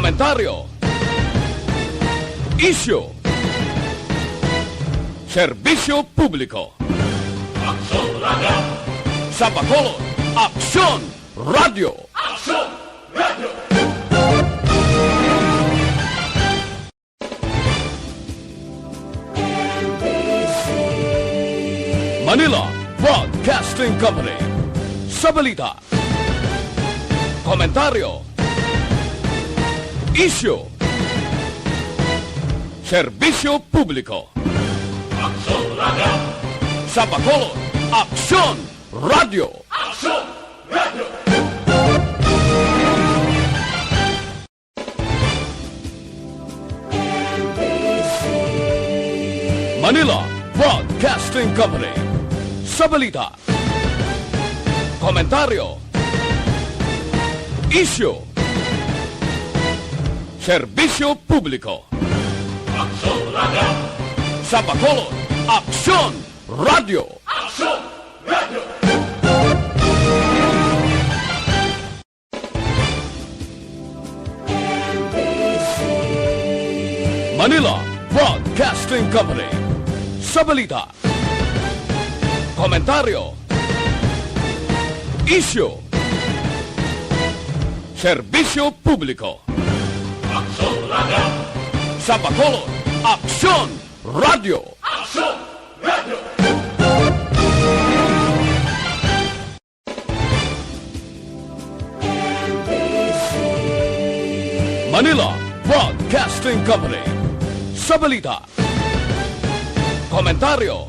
Komentaryo, issue, serbisyo publiko. Aksyon Radio! Sa Bacolod, Aksyon Radio! Aksyon Radio! Manila Broadcasting Company. Sa balita, komentaryo, issue, serbisyo publiko. Aksyon Radio! Sa Bacolod, Aksyon Radio! Aksyon Radio! Manila Broadcasting Company. Sa balita, komentaryo, issue, serbisyo publiko. Aksyon Radio! Sa Bacolod, Aksyon Radio! Aksyon Radio! Manila Broadcasting Company. Sa balita, komentaryo, issue, serbisyo publiko. Aksyon Radio! Sa Bacolod, Aksyon Radio! Aksyon Radio! Manila Broadcasting Company. Sa balita, komentaryo,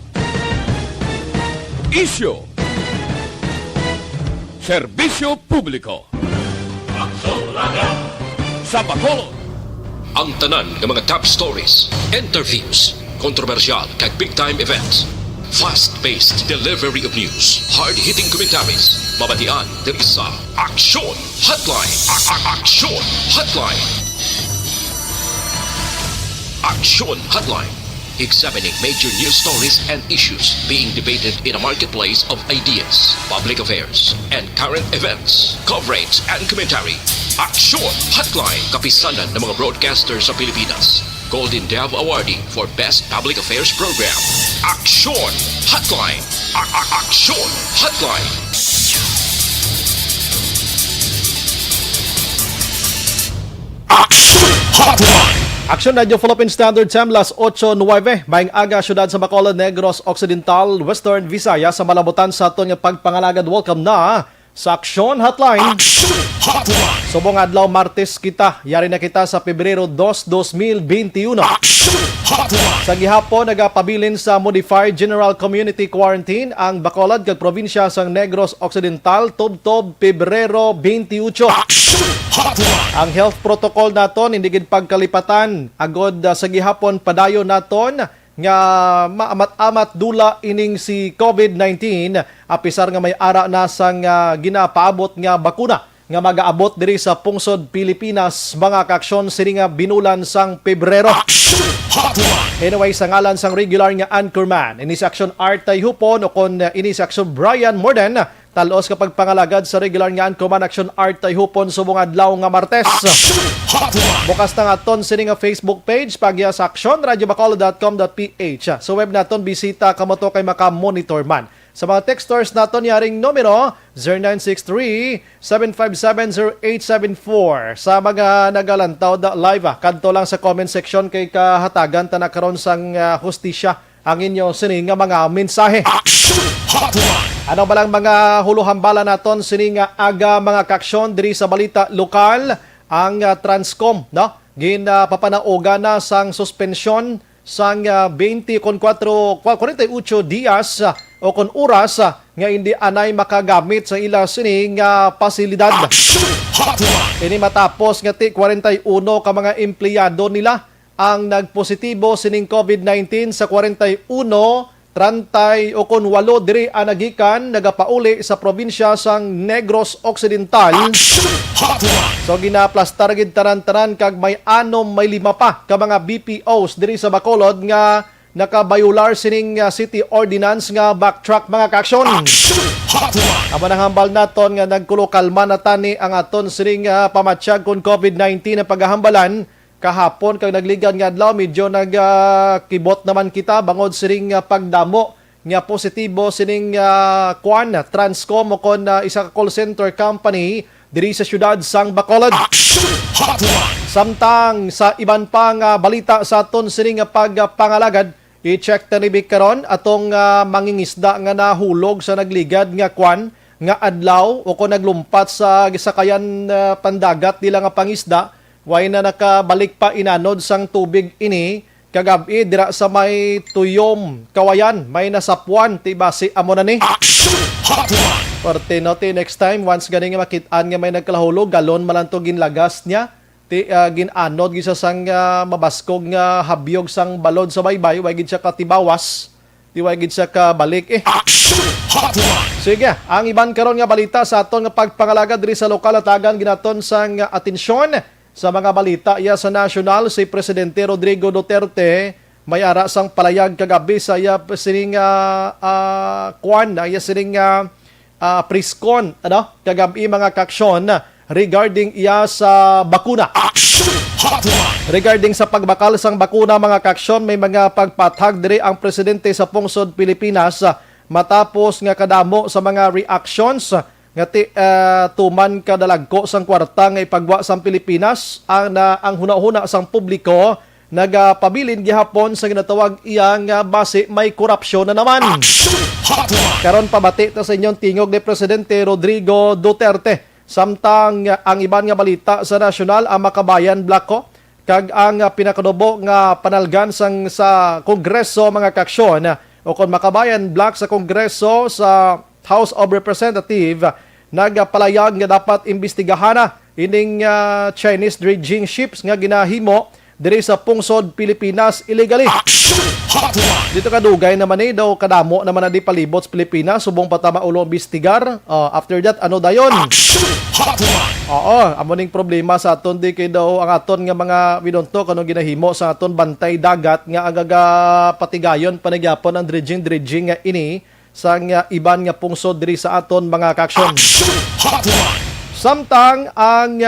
issue, serbisyo publiko. Aksyon Radio! Sa Bacolod, Ang tanan ng mga top stories, interviews, kontrobersyal kag big-time events. Fast-paced delivery of news, hard-hitting commentaries, mabatian ng isa, Aksyon Hotline. Aksyon Hotline. Aksyon Hotline. Examining major news stories and issues being debated in a marketplace of ideas, public affairs, and current events. Coverage and commentary. Aksyon Hotline. Kapisanan ng mga broadcasters sa Pilipinas. Golden Dove Awardee for Best Public Affairs Program. Aksyon Hotline. Aksyon Hotline. Aksyon Hotline! Aksyon Radio Philippine Standard Time, las 8:09. Maing aga, syudad sa Bacolod, Negros Occidental, Western Visayas, sa malabutan sa aton nga pagpangalagad. Welcome na sa Aksyon Hotline. Aksyon Hotline! Subong adlaw Martes kita, yari na kita sa Pebrero 2, 2021. Aksyon Hotline! Sa gihapon, nagapabilin sa Modified General Community Quarantine ang Bacolod kag probinsya sang Negros Occidental, tubtob Pebrero 28. Aksyon Hotline! Ang health protocol naton hindi gid pagkalipatan agod sa gihapon padayon naton nga maamat-amat dula ining si COVID-19 apisar nga may ara na sang ginapaabot nga bakuna nga magaabot diri sa pungsod Pilipinas mga kaaksyon sini nga binulan sang Pebrero. Aksyon Hotline! Anyway, sa ngalan sang regular nga anchorman ini si Aksyon Artay Hupon o kon ini si Aksyon Bryan Morden, talos kapag pangalagad sa regular nga anchorman Aksyon Artay Hupon subong adlaw nga Martes. Aksyon Hotline! Bukas na nga ton sini nga Facebook page pagya sa Aksyon radiobacolod.com.ph. Sa web naton bisita kamo to kay maka-monitor man. Sa mga texters naton yaring numero 0963-757-0874. Sa mga nagalantaw da live kadto lang sa comment section kay kahatagan ta na karon sang hustisya ang inyo sini nga mga mensahe. Aksyon Hotline! Ano ba lang mga huluhambala naton sini nga aga mga kaaksyon diri sa balita lokal ang Transcom, no? Papanauga na sang suspensyon sang 48 dias o kon oras nga hindi anay makagamit sa ila sining pasilidad. Aksyon Hotline! Ini matapos nga 41 ka mga empleyado nila ang nagpositibo sining COVID-19 sa 41 30 o kon 8 diri anagikan nagapauli sa probinsya sang Negros Occidental. Aksyon Hotline! So ginaplastar gid taran-taran kag may 5 pa ka mga BPOs diri sa Bacolod nga nakabayular sining city ordinance nga backtrack mga kaaksyon. Hotline. Amo nang hambal naton nga nagkulokalma na tani ang aton sining pamatsyag kon COVID-19 na paghahambalan kahapon kag nagligan nga adlaw medyo nagkibot naman kita bangod sining pagdamo nga positibo sining Transcom o kon isa ka call center company diri sa syudad sang Bacolod. Hotline. Samtang sa iban pang balita sa aton sining pagpangalagad, i-check ta ni karon atong mangingisda nga nahulog sa nagligad nga nga adlaw o kung naglumpat sa gisakayan pandagat nila nga pangisda, way na nakabalik pa inanod sang tubig ini kagabi dira sa may Tuyom Kawayan, may nasapuan ti base amo na ni. Hotline. Parte no ti next time once gani nga makit-an nga may nagkalahulog galon man lang to ginlagas niya ti ginanod gisa sang mabaskog nga habyog sang balod sa baybay way gid siya katibawas di way gid siya kabalik Hotline. Sige, ang iban karon nga balita sa aton nga pagpangalaga diri sa lokal atagan ginaton sang atensyon sa mga balita iya sa national si Presidente Rodrigo Duterte may ara sang palayag kagabi sa iya sining iya sining priskon kagabi mga kaaksyon regarding iya sa bakuna. Regarding sa pagbakal sang bakuna mga kaaksyon, may mga pagpatag diri ang presidente sa pungsod Pilipinas matapos nga kadamo sa mga reactions nga tuman kadalagko sang kwarta nga ipagwa sang Pilipinas ang huna-huna sang publiko nagapabilin gihapon sa ginatawag iyang base may korupsyon na naman. Karon pabati ta sa inyong tingog ni Presidente Rodrigo Duterte. Samtang ang iban nga balita sa nasyonal ang Makabayan Blako kag ang pinakadubo nga panalgan sa Kongreso mga kaaksyon o kon Makabayan Black sa Kongreso sa House of Representatives nagpalayag nga dapat imbestigahan ining Chinese dredging ships nga ginahimo diri sa pungsod Pilipinas illegally. Dito kadugay naman daw kadamo naman na di palibot sa Pilipinas subong patama ulo imbestigar. After that ano dayon? Amo ning problema sa aton di kay daw ang aton nga mga widonto kanong ginahimo sa aton bantay dagat nga agaga patigayon panagyapon ang dredging nga ini sang iban nga pungsod diri sa aton mga kaaksyon. Samtang ang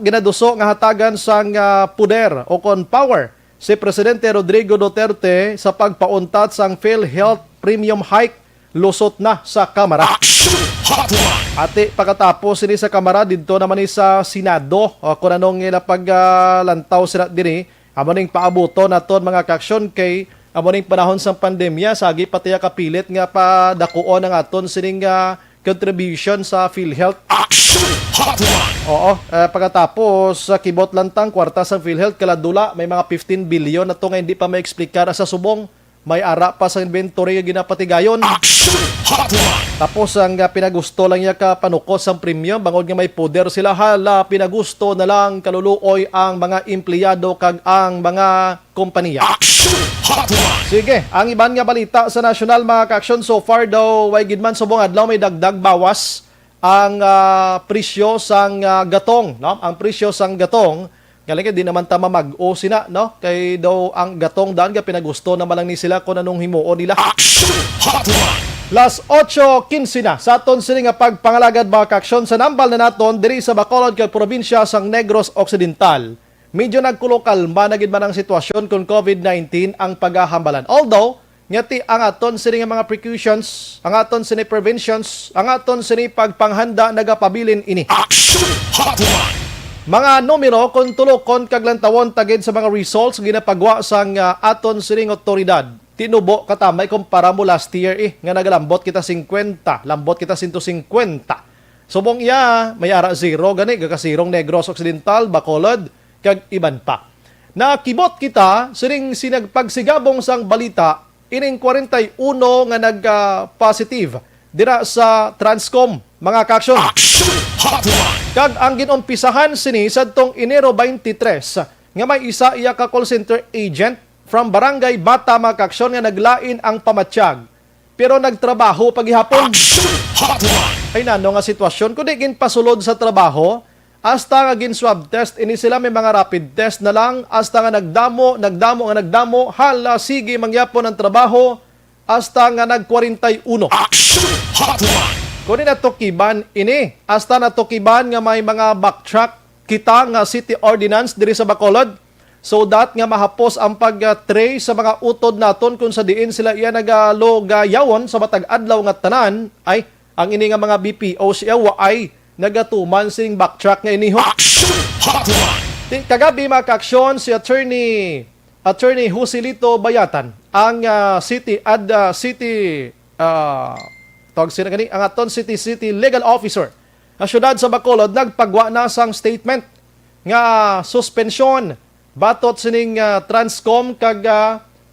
ginaduso nga hatagan sang puder o kon power si Presidente Rodrigo Duterte sa pagpauntat sang PhilHealth premium hike lusot na sa Kamara. Ati pagkatapos ini sa Kamara didto naman ni sa Senado kung anong paglantaw sila diri amo ning paabuto naton mga kaaksyon kay amo ning panahon sang pandemya sagi pati kapilit nga padakuon ang aton sining contribution sa PhilHealth. Pagkatapos sa kibot lantang kwarta sa PhilHealth kaladula may mga 15 billion na to nga hindi pa maexplikar sa subong may ara pa sa inventory nga ginapatigayon. Tapos ang pinagusto lang niya ka panukos ang premium bangod nga may poder sila hala pinagusto na lang kaluluoy ang mga empleyado kag ang mga kompanya. Sige, ang iban nga balita sa national mga kaaksyon so far daw way gid man subong adlaw may dagdag bawas ang presyo sang gatong, no? Ang presyo sang gatong galing di naman tama mag-o sina, no? Kay daw ang gatong daan nga pinagusto na malang ni sila kung anong himuon nila. Las 8:15 na sa aton sini nga pagpangalagad mga kaaksyon sa nambal na naton diri sa Bacolod kay probinsya sang Negros Occidental. Medyo nagkulokalma na gid man ang sitwasyon kung COVID-19 ang paghahambalan. Although ngati ang aton sini nga mga precautions, ang aton sini preventions, ang aton sini pagpanghanda nagapabilin ini. Mga numero kung tulokon kag lantawon tagid sa mga results ginapagwa sang aton sining otoridad. Tinubo katamay kumpara mo last year nga nagalambot kita 50, lambot kita 150. Subong iya may ara zero gani gakasirong Negros Occidental, Bacolod kag iban pa. Nakibot kita sining sinagpagsigabong sang balita ining 41 nga nag-positive dira sa Transcom mga kaaksyon. Kag ang ginumpisahan sini sadtong Enero 23 nga may isa iya ka call center agent from Barangay Bata mga kaaksyon nga naglain ang pamatsyag pero nagtrabaho paghihapon. Ay nano nga sitwasyon kundi gin pasulod sa trabaho hasta nga gin swab test, ini sila may mga rapid test na lang, hasta nga nagdamo, hala, sige, mangyapon ang trabaho, hasta nga nag-41. Aksyon Hotline. Kunin na tukiban ini, hasta na tukiban nga may mga backtrack kita nga city ordinance diri sa Bacolod, so that nga mahapos ang pag-tray sa mga utod naton kung sa diin sila iya nagalogayawon sa matag adlaw nga tanan, ay ang ini nga mga BPO siya ay nagatuman sing backtrack nga iniho. Aksyon Hotline. Kagabi mga kaaksyon, si Attorney Joselito Bayatan, ang ang aton city legal officer sa syudad sa Bacolod, nagpagwa na sang statement nga suspensyon batot sining Transcom kag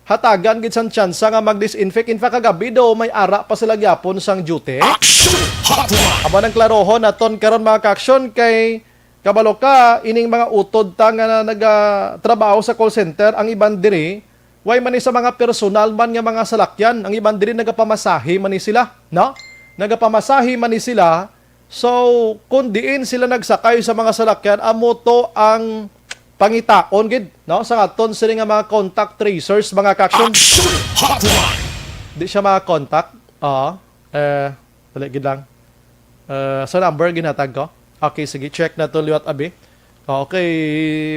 hatagan gid sang tsansa nga mag-disinfect. In fact, kagabi daw may ara pa sila gyapon sang duty. Aksyon Hotline. Aba ng klarohon naton karon mga kaaksyon kay kabalo ka ining mga utod ta nga nagatrabaho sa call center, ang iban diri way man ni sa mga personal man nga mga salakyan, ang iban diri nagapamasahe man ni sila, no? Nagapamasahe man ni sila. So kung diin sila nagsakay sa mga salakyan, amo to ang pangitaon gid, no, sa aton sila nga mga contact tracers mga kaaksyon. Aksyon Hotline. Di siya mga contact. Dali gid lang. Sa number ginatag ko. Okay, sige, check na to liwat abi. Okay,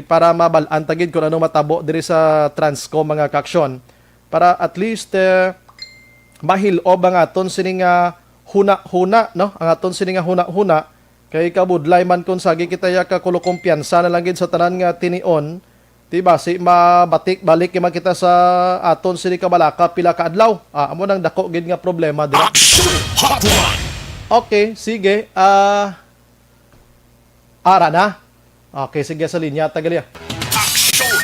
para mabalaan tagid kung anong matabo diri sa Transcom mga kaaksyon. Para at least mahilob ang aton sining huna-huna, no? Ang aton sining huna-huna kay kabudlay man kun sagi kita ya ka kumpiyansa na lang gid sa tanan nga tinion, diba? Si mabatik balik man kita sa aton sini kabalaka pila ka adlaw. Amo nang dako gid nga problema dira. Aksyon Hotline. Okay, sige. Ara na. Okay, sige sa linya tagali. Aksyon.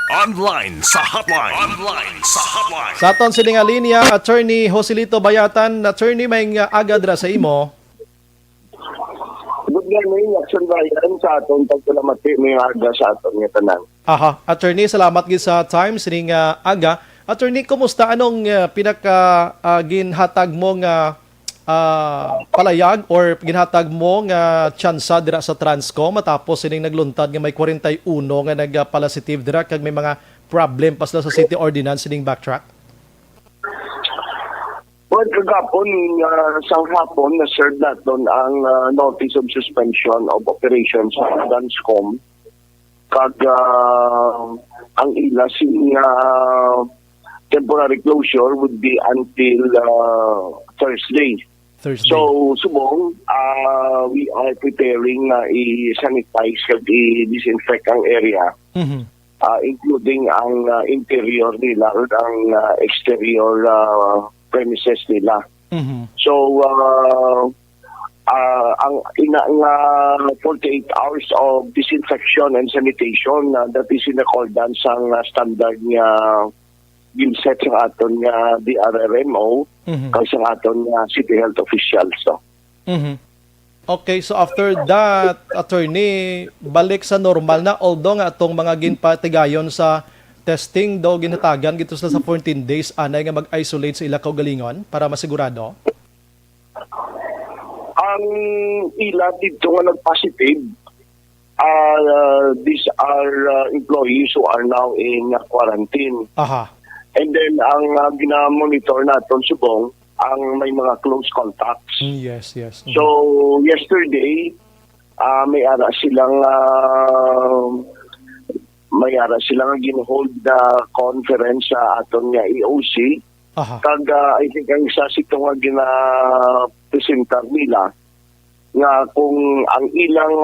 Online sa hotline. Sa aton sini nga linya, Attorney Joselito Bayatan. Attorney, may aga dra sa imo. Good morning, Aksyon Bryan sa aton pagsalamati may aga sa aton nga tanan. Aha, Attorney, salamat gid sa time sining aga. Attorney, kumusta anong pinaka ginhatag mo nga palayag or ginhatag mo nga tsansa dira sa Transcom matapos sining nagluntad nga may 41 nga nagpositive dira kag may mga problem pa sila sa city ordinance sining backtrack? Well, kagapon, sang hapon, na-serve natin ang notice of suspension of operations sa Transcom. Kag ang ila temporary closure would be until Thursday. So, subong, we are preparing i-sanitize kag i-disinfect ang area. Mm-hmm. Including ang interior nila or ang exterior premises nila. Mm-hmm. So, ang 48 hours of disinfection and sanitation that is in accordance ang standard nga ginset sa aton nga DRRMO kay sa aton nga city health officials. So. Mm-hmm. Okay, so after that, Attorney, balik sa normal na, although nga itong mga ginpatigayon sa testing daw ginatagan gito sa 14 days anay nga mag-isolate sa ila kaugalingon para masigurado? Ang ila dito nga nag-positive, these are employees who are now in quarantine. Aha. And then ang ginamonitor natin subong ang may mga close contacts. Yes. Mm-hmm. So yesterday may ara silang gin-hold na conference sa aton nga EOC. Aha. Kag I think ang isa sito nga gina-presentar nila nga kung ang ilang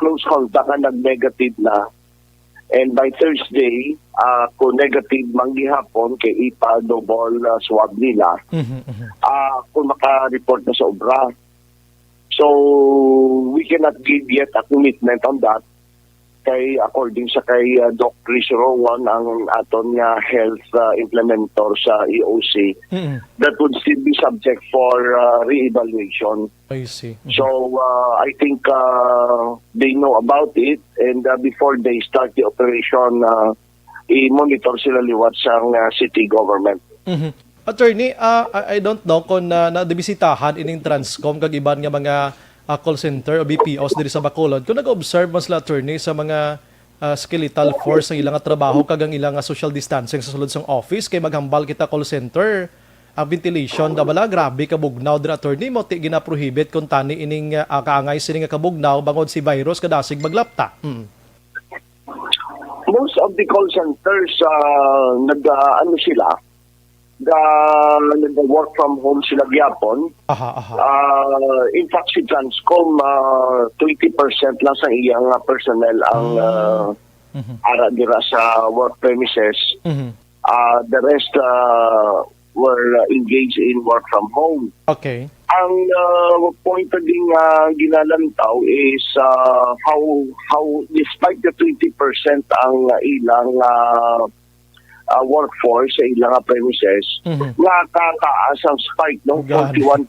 close contact na nag-negative na, and by Thursday, kung negative manggihapon kay ipa-double swab nila, kung maka-report na sa obra. So, we cannot give yet a commitment on that. Kay according sa kay Doc Chris Rowan, ang aton nga health implementor sa EOC, that would still be subject for re-evaluation. I see. So I think they know about it, and before they start the operation, i-monitor sila liwat sa city government. Attorney, I don't know kung nadibisitahan ining Transcom kag iban nga mga call center o BPOs diri sa Bacolod. Kung nag-observe mas la attorney sa mga skeletal force ng ilang trabaho kagang ilang social distancing sa sulod sang office kay maghambal kita call center ang ventilation da bala grabe kabugnaw dira attorney mo ti gina-prohibit kung tani ining kaangay sini nga kabugnaw bangod si virus kadasig maglapta. Most of the call centers nag-work from home sila gyapon. In fact, si Transcom, 20% lang sa iyang personnel ang ara dira sa work premises. The rest were engaged in work from home. Okay. Ang point na ding ginalantaw is how despite the 20% ang ilang workforce sa ilang premises, nakataas ang spike, no? 41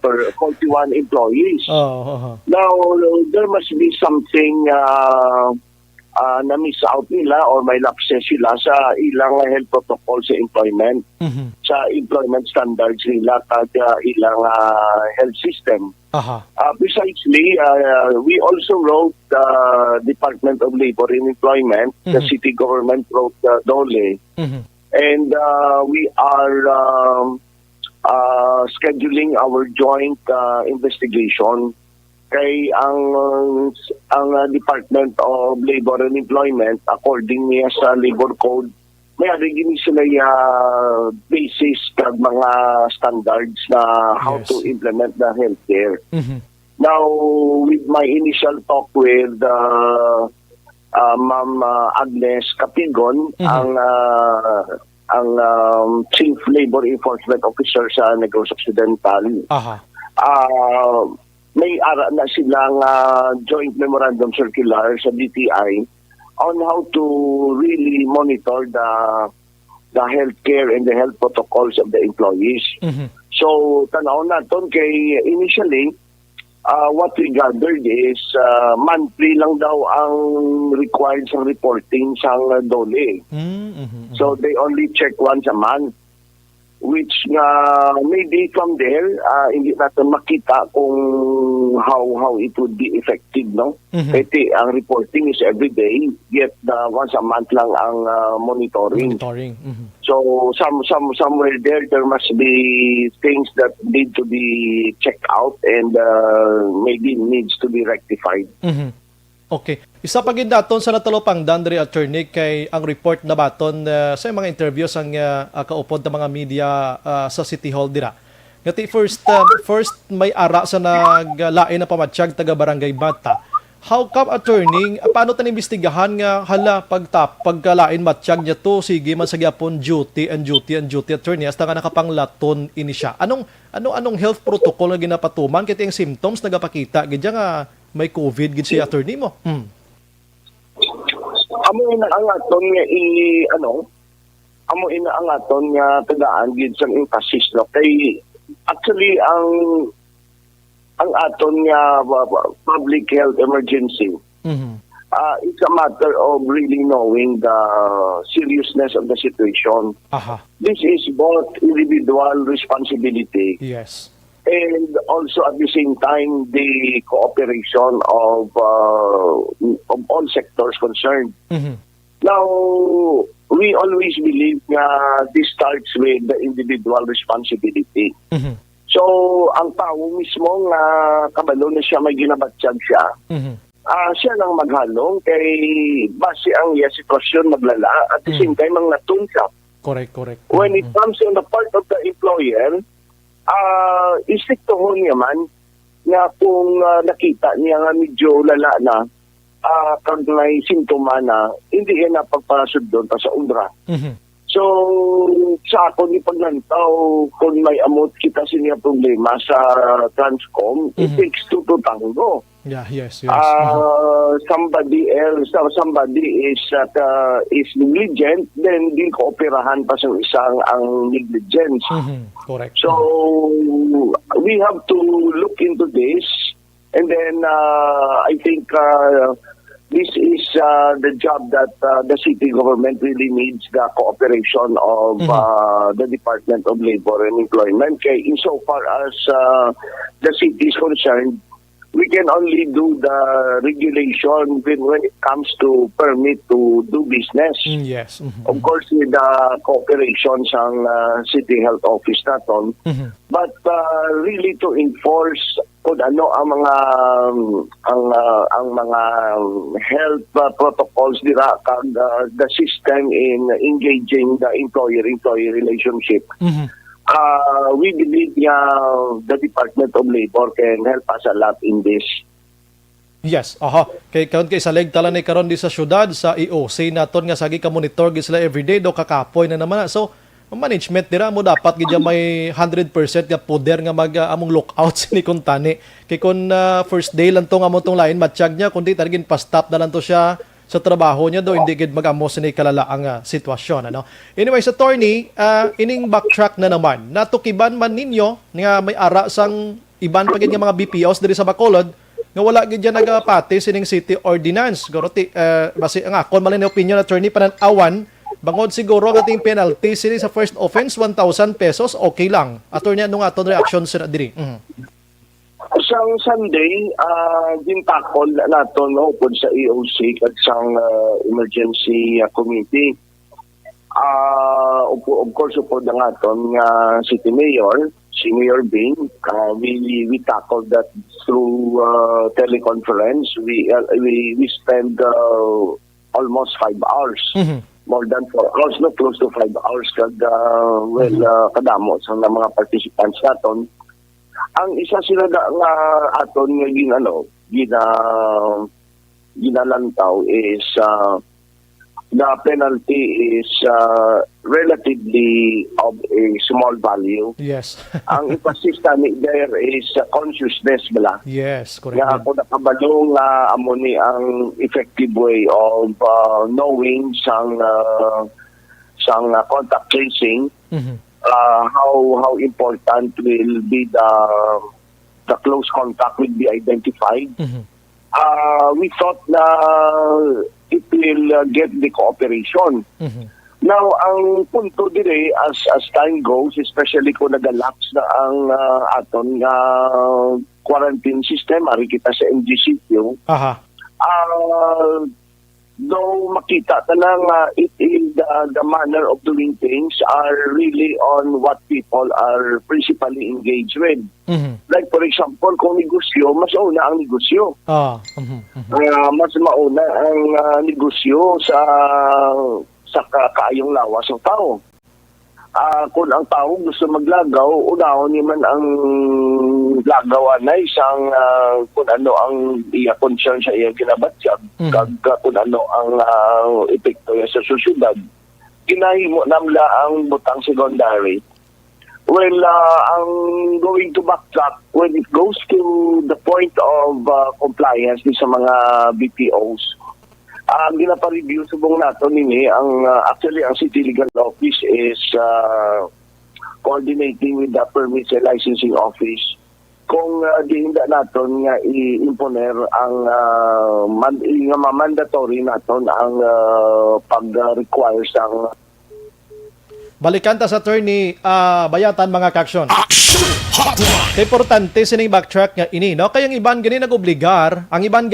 employees. Now, there must be something na miss out nila or may lapses sila sa ilang health protocol sa employment, sa employment standards nila at ilang health system. Precisely, we also wrote the Department of Labor and Employment, the city government wrote the DOLE, and we are scheduling our joint investigation kay ang Department of Labor and Employment according niya sa Labor Code may gini sila basis kag mga standards na how to implement the healthcare. Now with my initial talk with Ma'am Agnes Capigon, ang Chief Labor Enforcement Officer sa Negros Occidental. May ara na silang joint memorandum circular sa DTI on how to really monitor the healthcare and the health protocols of the employees. So tanaw naton kay initially what we gathered is monthly lang daw ang required sa reporting sa DOLE. So they only check once a month, which maybe from there hindi natin makita kung how it would be effective, no? Kasi ang reporting is every day, yet once a month lang ang monitoring. So somewhere there must be things that need to be checked out and maybe needs to be rectified. Okay. Isa pa gid daton sa natalopang Dandre attorney kay ang report na baton sa mga interviews ang kaupod ng mga media sa City Hall dira. Ngati first may ara sa naglain na pamatsyag taga Barangay Bata. How come attorney paano tan imbestigahan nga hala pagkalain matsyag niya to sige man sa gyapon duty attorney hasta nga nakapanglaton ini siya. Anong health protocol nga ginapatuman kiti ang symptoms nagapakita gid nga may COVID gid si attorney mo. Amo inaangaton nga amo inaangaton nga tagaan gid sa emphasis, no? Kay actually ang aton nga public health emergency. It's a matter of really knowing the seriousness of the situation. This is both individual responsibility. Yes. And also at the same time the cooperation of all sectors concerned. Now we always believe this starts with the individual responsibility. So ang tao mismo nga kabalo na siya may ginabatsyag siya. Siya nang maghalong kay base ang sitwasyon maglala at the same time ang natunsa. Correct. When it comes on the part of the employer, isiktohon niya man na kung nakita niya nga medyo lala na kung may simptoma na hindi yan napagpasod doon pa sa UNRWA. So sa ako ni paglantaw kung may amot kita siya problema sa Transcom, it takes two to tango. Yes. Somebody is negligent, then di kooperahan pa sa isang ang negligence. Correct. So we have to look into this, and then I think this is the job that the city government really needs, the cooperation of the Department of Labor and Employment. Kay insofar as the city is concerned, we can only do the regulation when it comes to permit to do business. Yes. Of course, with the cooperation ng City Health Office naton. But really to enforce kung ano ang mga health protocols dira kag the system in engaging the employer-employee relationship. We believe the Department of Labor can help us a lot in this. Yes, kay salig tala ni karon di sa syudad sa EOC naton nga sagi ka monitor gid sila everyday do kakapoy na naman. So, ang management dira mo dapat gid may 100% nga poder nga among lookout sini kun tani. Kay kun first day lang to nga mo tong lain matsyag niya kundi tarigin pa-stop na lang to siya sa trabaho niya do hindi gid mag-amo sini kalalaang sitwasyon ano. Anyways, attorney, ining backtrack na naman. Natukiban man ninyo nga may ara sang iban pa gid nga mga BPOs diri sa Bacolod nga wala gid yan nagapati sining city ordinance. Goroti basi nga kon malin opinion attorney panan-awan bangod siguro ang ating penalty sini sa first offense 1,000 pesos okay lang. Attorney anong aton reaction sa diri? Sang Sunday, gintakol naton upod sa EOC at sang emergency committee. Of course, upod ang aton city mayor, si Mayor Bing. We tackled that through teleconference. We spent almost 5 hours. More than 4 hours, no, close to 5 hours kag kadamo sa mga participants naton. Ang isa sila nga aton nga ginalantaw is the penalty is relatively of a small value. Yes. Ang emphasis tani there is consciousness bala. Yes, correct. Nga ako nakabalo nga amo ni ang effective way of knowing sang contact tracing. How important will be the close contact will be identified. We thought na it will get the cooperation. Now, ang punto dire as time goes, especially kung nag-lapse na ang aton nga quarantine system, ari kita sa MGCQ, though makita talang it is the manner of doing things are really on what people are principally engaged with. Like for example, kung negosyo, mas mauna ang negosyo. Mas mauna ang negosyo sa kaayong lawas ng tao. Kung ang tao gusto maglagaw, unahon niya man ang lagawan na isang kung ano ang iya concern sa iya ginabatyag, kung ano ang epekto niya sa susyudad. Kinahimo namla ang butang secondary. Well, ang going to backtrack, when it goes to the point of compliance sa mga BPOs, ang ginapareview subong nato nini actually ang City Legal Office is coordinating with the Permits and Licensing Office kung dihinda naton nga i-imponer ang mandatory naton ang pag-require sang balikan ta sa attorney bayatan mga kaksyon. Aksyon Hotline. Importante sining backtrack nga ini no kay ang iban gani nagobligar, ang iban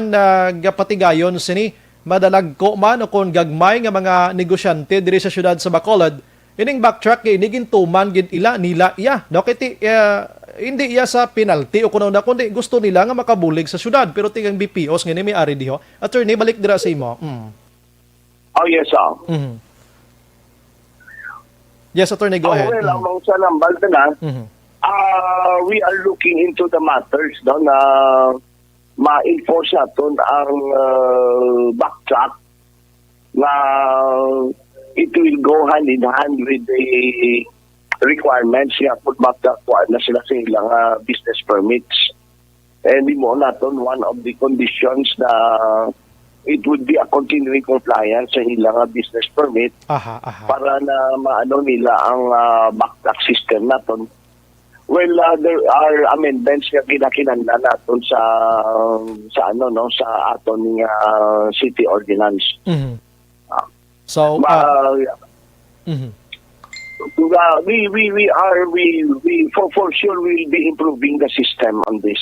nagapatigayon sini madalagko man o kon gagmay nga mga negosyante diri sa syudad sa Bacolod. Ining backtrack nga ini gintuman gid nila iya no kay hindi iya sa penalty o kuno na kundi gusto nila nga makabulig sa syudad pero tingang BPOs nga ni may ari diho. Attorney balik dira sa imo. Oh yes, sir. Yes, attorney, go ahead. Well, among sa nambal na, we are looking into the matters no, na ma-enforce natin ang backtrack na it will go hand in hand with the requirements niya put backtrack na sila sa ilang business permits. And di mo natin one of the conditions na it would be a continuing compliance sa ilang business permit para na maano nila ang backtrack system naton. Well, there are amendments nga kinakinahanglan naton sa aton city ordinance. So we for sure we will be improving the system on this.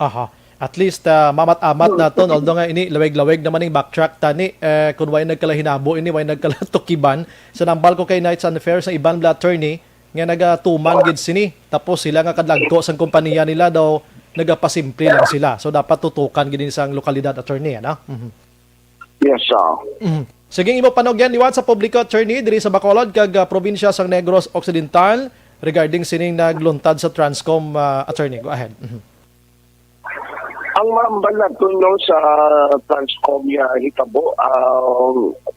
Aha. At least mamat-amat naton, although nga ini laweg-laweg naman yung backtrack tani, kung way nagkalahinabo ini, way nagkalatukiban sa nambal ko kay Knights and Affairs sa iban bla attorney nga nagatuman gid sini, tapos sila nga kadlagko sang kompanya nila daw nagapasimple lang sila, so dapat tutukan gid sang lokalidad attorney, ano? Yes, sir. Sige, imo panogyan liwat sa publiko attorney diri sa Bacolod kag probinsya sang Negros Occidental regarding sining nagluntad sa Transcom, attorney, go ahead. Ang mambal na no sa Transcom hitabo,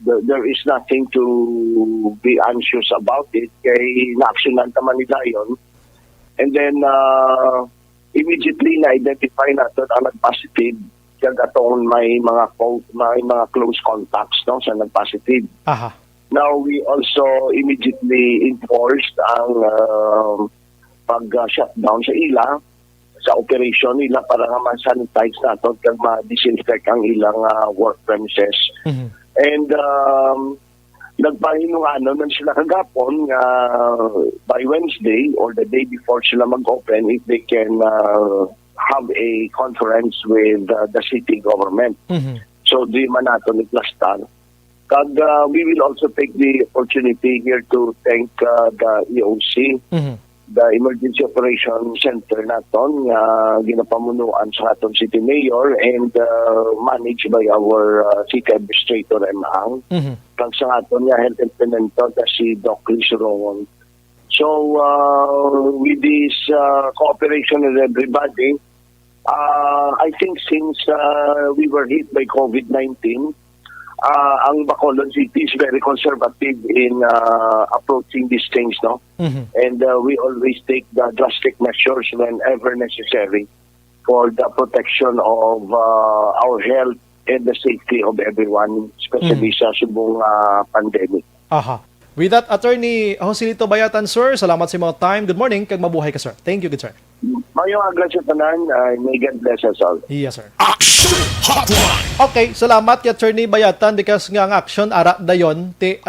there is nothing to be anxious about it. Kay na-actionan naman nila yun. And then, immediately na-identify natin ang nag-positive. Kagatong may mga close contacts no, sa nag-positive. Aha. Now, we also immediately enforced ang pag-shutdown sa ila, sa operation nila para nga ma-sanitize natin kag ma-disinfect ang ilang work premises. And nagpahinungano man sila kagapon nga by Wednesday or the day before sila mag-open if they can have a conference with the city government. So di man nato naglastan. Kag we will also take the opportunity here to thank the EOC, the Emergency Operation Center naton nga ginapamunuan sa aton City Mayor and managed by our City Administrator Ang. Kang sa aton nga Health Intendant si Doc Liz Rowan. So with this cooperation with everybody, I think since we were hit by COVID-19, ang Bacolod City is very conservative in approaching these things, no? And we always take the drastic measures whenever necessary for the protection of our health and the safety of everyone, especially sa subong pandemic. Aha. With that, Attorney Joselito Bayatan, sir, salamat sa mga time. Good morning, kag mabuhay ka, sir. Thank you, good sir. Mayong agad sa tanan, may God bless us all. Yes, sir. Aksyon Hotline. Okay, salamat kay Attorney Bayatan because nga ang action ara dayon ti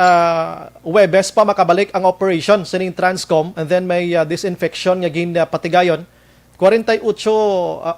Webes pa makabalik ang operation sining Transcom and then may disinfection nga patigayon 48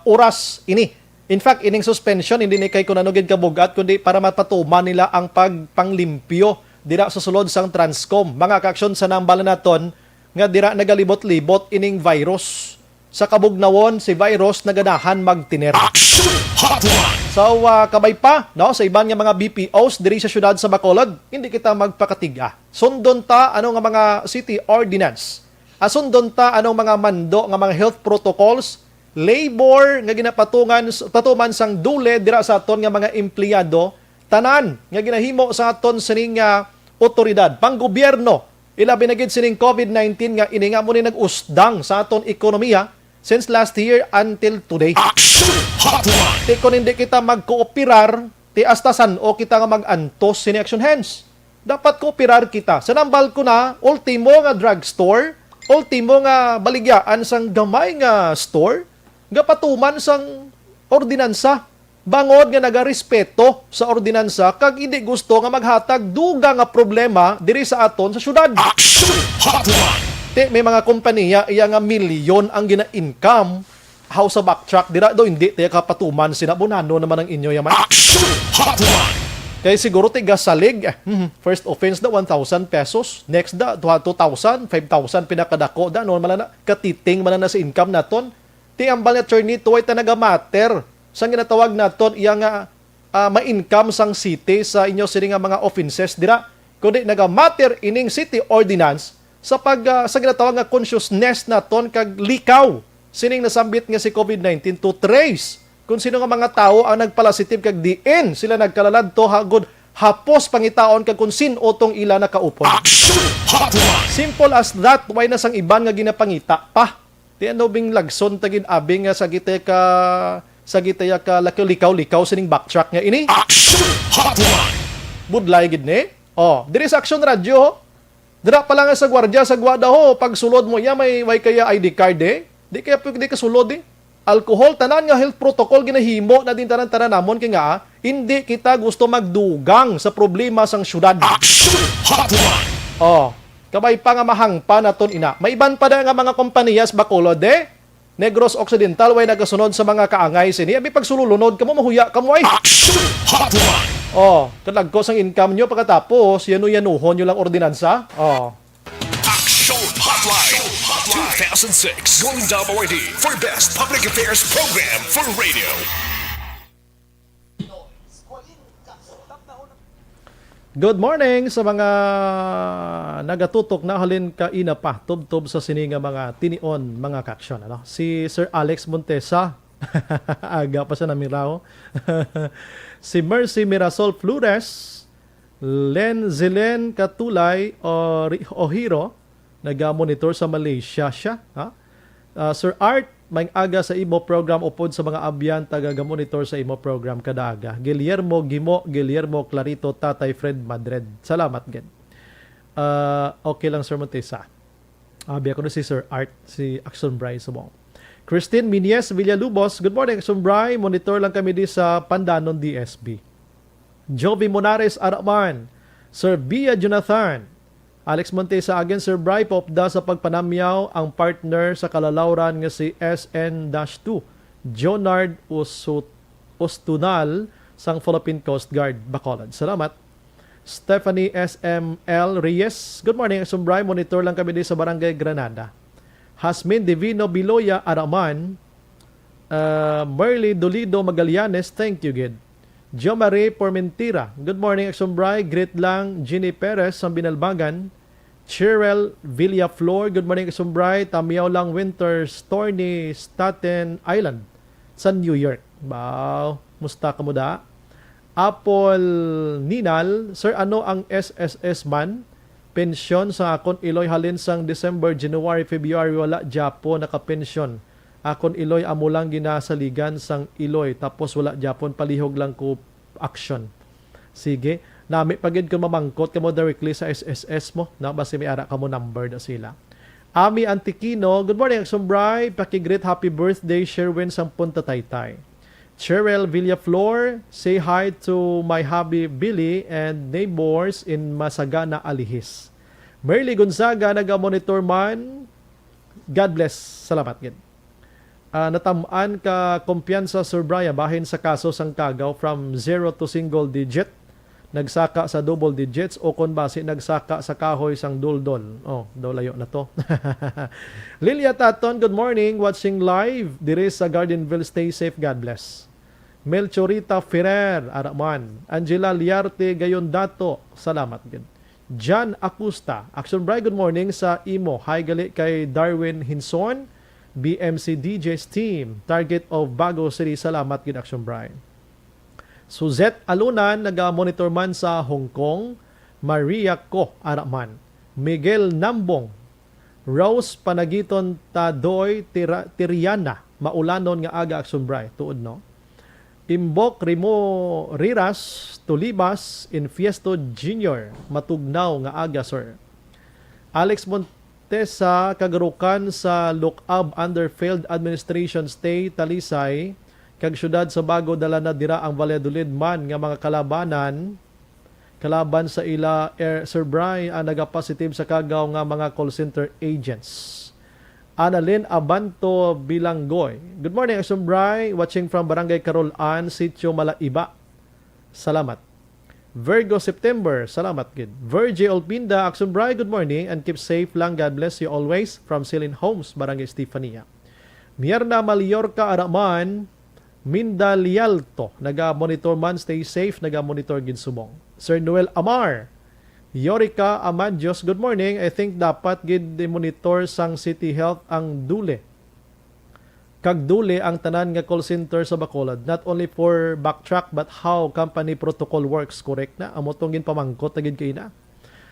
oras ini. In fact, ining suspension hindi ni kay kunanugid kabugat kundi para mapatuman nila ang pagpanglimpyo dira sa sulod sang Transcom. Mga ka-aksyon sa nambalan naton nga dira nagalibot-libot ining virus. Sa kabugnawon si virus naganahan magtiner. Aksyon Hotline. So kabay pa no sa iban nga mga BPOs diri sa syudad sa Bacolod, hindi kita magpakatiga. Sundon ta ano nga mga city ordinance. Sundon ta anong mga mando nga mga health protocols, labor nga patuman sang dule dira sa aton nga mga empleyado, tanan nga ginahimo sa aton sining otoridad, panggobyerno. Ilabi na gid sining COVID-19 nga ini nga mo ni nag-usdang sa aton ekonomiya since last year until today. Aksyon Hotline. Ti kung hindi kita magkooperar, ti astasan o kita nga mag-antos sini action hands. Dapat kooperar kita. Sa nambal ko na, ultimo nga drugstore, ultimo nga baligyaan sang gamay nga store, nga patuman sang ordinansa. Bangod nga nagarespeto sa ordinansa, kag hindi gusto nga maghatag duga nga problema diri sa aton sa syudad. Aksyon Hotline. May mga kompanya iya nga milyon ang gina-income how sa backtrack dira do hindi tayo kapatuman sinabunano naman ang inyo yaman. Aksyon Hotline. Kaya siguro tiga salig first offense na 1,000 pesos, next da 2,000, 5,000 pinakadako da no man na katiting man na sa income naton. Ti ambal ni attorney tuway ta nagamatter sang ginatawag naton iya nga ma-income sang city sa inyo sini nga mga offenses dira kundi nagamatter ining city ordinance sa sa ginatawag nga consciousness naton kag likaw sining nasambit nga si COVID-19 to trace kung sino nga mga tao ang nagpalasitive kag diin sila nagkalalad to hagod hapos pangitaon kag kung sino tong ila nakaupon. Aksyon Hotline. Simple as that, way na sang iban nga ginapangita pa. Ti ano bing lagson tagin abing nga sa gitaya ka likaw-likaw sining backtrack nga ini. Aksyon Hotline. Budlay gid ni. Diri sa Aksyon Radio, dira pa lang sa gwardiya sa gwada pag sulod mo ya may kaya ID card di kaya pwede ka sulod alcohol tanan nga health protocol ginahimo na din tanan namon kay nga hindi kita gusto magdugang sa problema sang syudad. Aksyon Hotline. Kabay pa nga mahangpa naton ina. May iban pa da nga mga kompanya sa Bacolod Negros Occidental way nagasunod sa mga kaangay sini. Abi pagsululunod kamo mahuya kamo ay. Aksyon Hotline. Oh, kadagkos ang income nyo pagkatapos yanu-yanuhon nyo lang ordinansa. Oh. Aksyon Hotline. 2006 Golden Dome Award for Best Public Affairs Program for Radio. Good morning sa mga nagatutok na halin kaina pa tubtob sa sininga mga tinion mga kaksyon. Ano? Si Sir Alex Montesa, aga pa siya namiraw. Si Mercy Mirasol Flores, Len Zelen Katulay Ohiro, nag-monitor sa Malaysia siya. Ha? Sir Art, may aga sa imo program upod sa mga abyan taga-monitor sa imo program kada aga. Guillermo Gimo, Guillermo Clarito, Tatay Fred Madrid. Salamat gen. Okay lang Sir Montesa. Abi ako na si Sir Art, si Aksyon Bryan Subong. Christine Minies Villalubos, good morning Aksyon Bryan. Monitor lang kami di sa Pandanon DSB. Jovi Monares Araman, Sir Bia Jonathan, Alex Montesa again Sir Bry popda sa pagpanamyaw ang partner sa kalalawran nga si SN-2 Jonard Ustunal sang Philippine Coast Guard Bacolod. Salamat. Stephanie SML Reyes, good morning Aksyon Bry, monitor lang kami di sa Barangay Granada. Hasmin Divino Biloya Araman, Merly Dolido Magallanes, thank you good. Jo Marie Pormentira, good morning Aksyon Bry, great lang. Ginny Perez sa Binalbagan. Cheryl Villaflor, good morning Aksyon Bry, tamiyaw lang winter store ni Staten Island sa New York. Wow, musta ka mo da? Apple Ninal, sir ano ang SSS man? Pensyon sa akon Iloy halin sang December, January, February wala Japon nakapensyon. Akon Iloy amo lang ginasaligan sang Iloy tapos wala Japon palihog lang ko action. Sige, nami pagid ko mamangkot kamo directly sa SSS mo na basi may ara kamo number na sila. Ami Antiquino, good morning Aksyon Bry, paki-greet happy birthday Sherwin sang Punta Taytay. Cheryl Villaflor, say hi to my hubby Billy and neighbors in Masagana, Alihis. Merly Gonzaga, naga-monitor man. God bless. Salamat gid. Natamaan ka kumpiyansa Sir Bryan bahin sa kaso sang Kagaw from 0 to single digit, nagsaka sa double digits o kon base nagsaka sa kahoy sang duldol. Oh, daw layo na to. Lilia Taton, good morning, watching live diri sa Gardenville. Stay safe, God bless. Melchorita Ferrer Araman, Angela Liarte Gayon Dato, salamat gid. John Acosta, Aksyon Bry, good morning sa imo. Hi gali kay Darwin Hinson, BMC DJ's team, target of Bago City. Salamat gid Aksyon Bry. Suzette Alunan, naga-monitor man sa Hong Kong. Maria Ko Araman, Miguel Nambong, Rose Panagiton Tadoy Tiriana, maulanon nga aga Aksyon Bry, tuod no. Imbok Rimo Riras Tulibas Infiesto Jr. matugnaw nga aga sir. Alex Montesa kagarukan sa Looab under failed administration stay Talisay kag syudad sa Bago dala na dira ang Valladolid man nga mga kalaban sa ila Sir Bryan ang nagapositive sa kagaw nga mga call center agents. Annalyn Abanto Bilanggoy, good morning Aksyon Bry, watching from Barangay Carolan, Sitio Malaiba. Salamat. Virgo September, salamat gid. Virgie Olpinda, Aksyon Bry, good morning and keep safe lang, God bless you always, from Silin Homes, Barangay Estefania. Mierna Mallorca Araman, Minda Lialto, naga-monitor man, stay safe, naga-monitor gid subong. Sir Noel Amar, Yorika Amandios, good morning. I think dapat gid monitor sang City Health ang dule. Kag dule ang tanan nga call center sa Bacolod, not only for backtrack but how company protocol works, correct na. Amo tong gin pamangkot na gid kay na.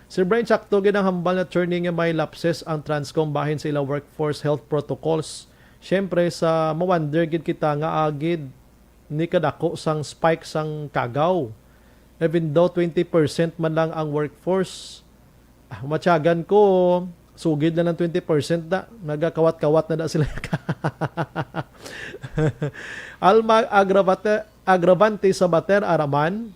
Sir Bryan, sakto gid ang hambal na turning nga may lapses ang Transcom bahin sa ilang workforce health protocols. Syempre sa mawonder gid kita nga agid ni kadako sang spike sang Kagaw. Even though 20% man lang ang workforce, matyagan ko, sugid na ng 20% na, nagakawat-kawat na sila. Alma Agravante sa Bater Araman,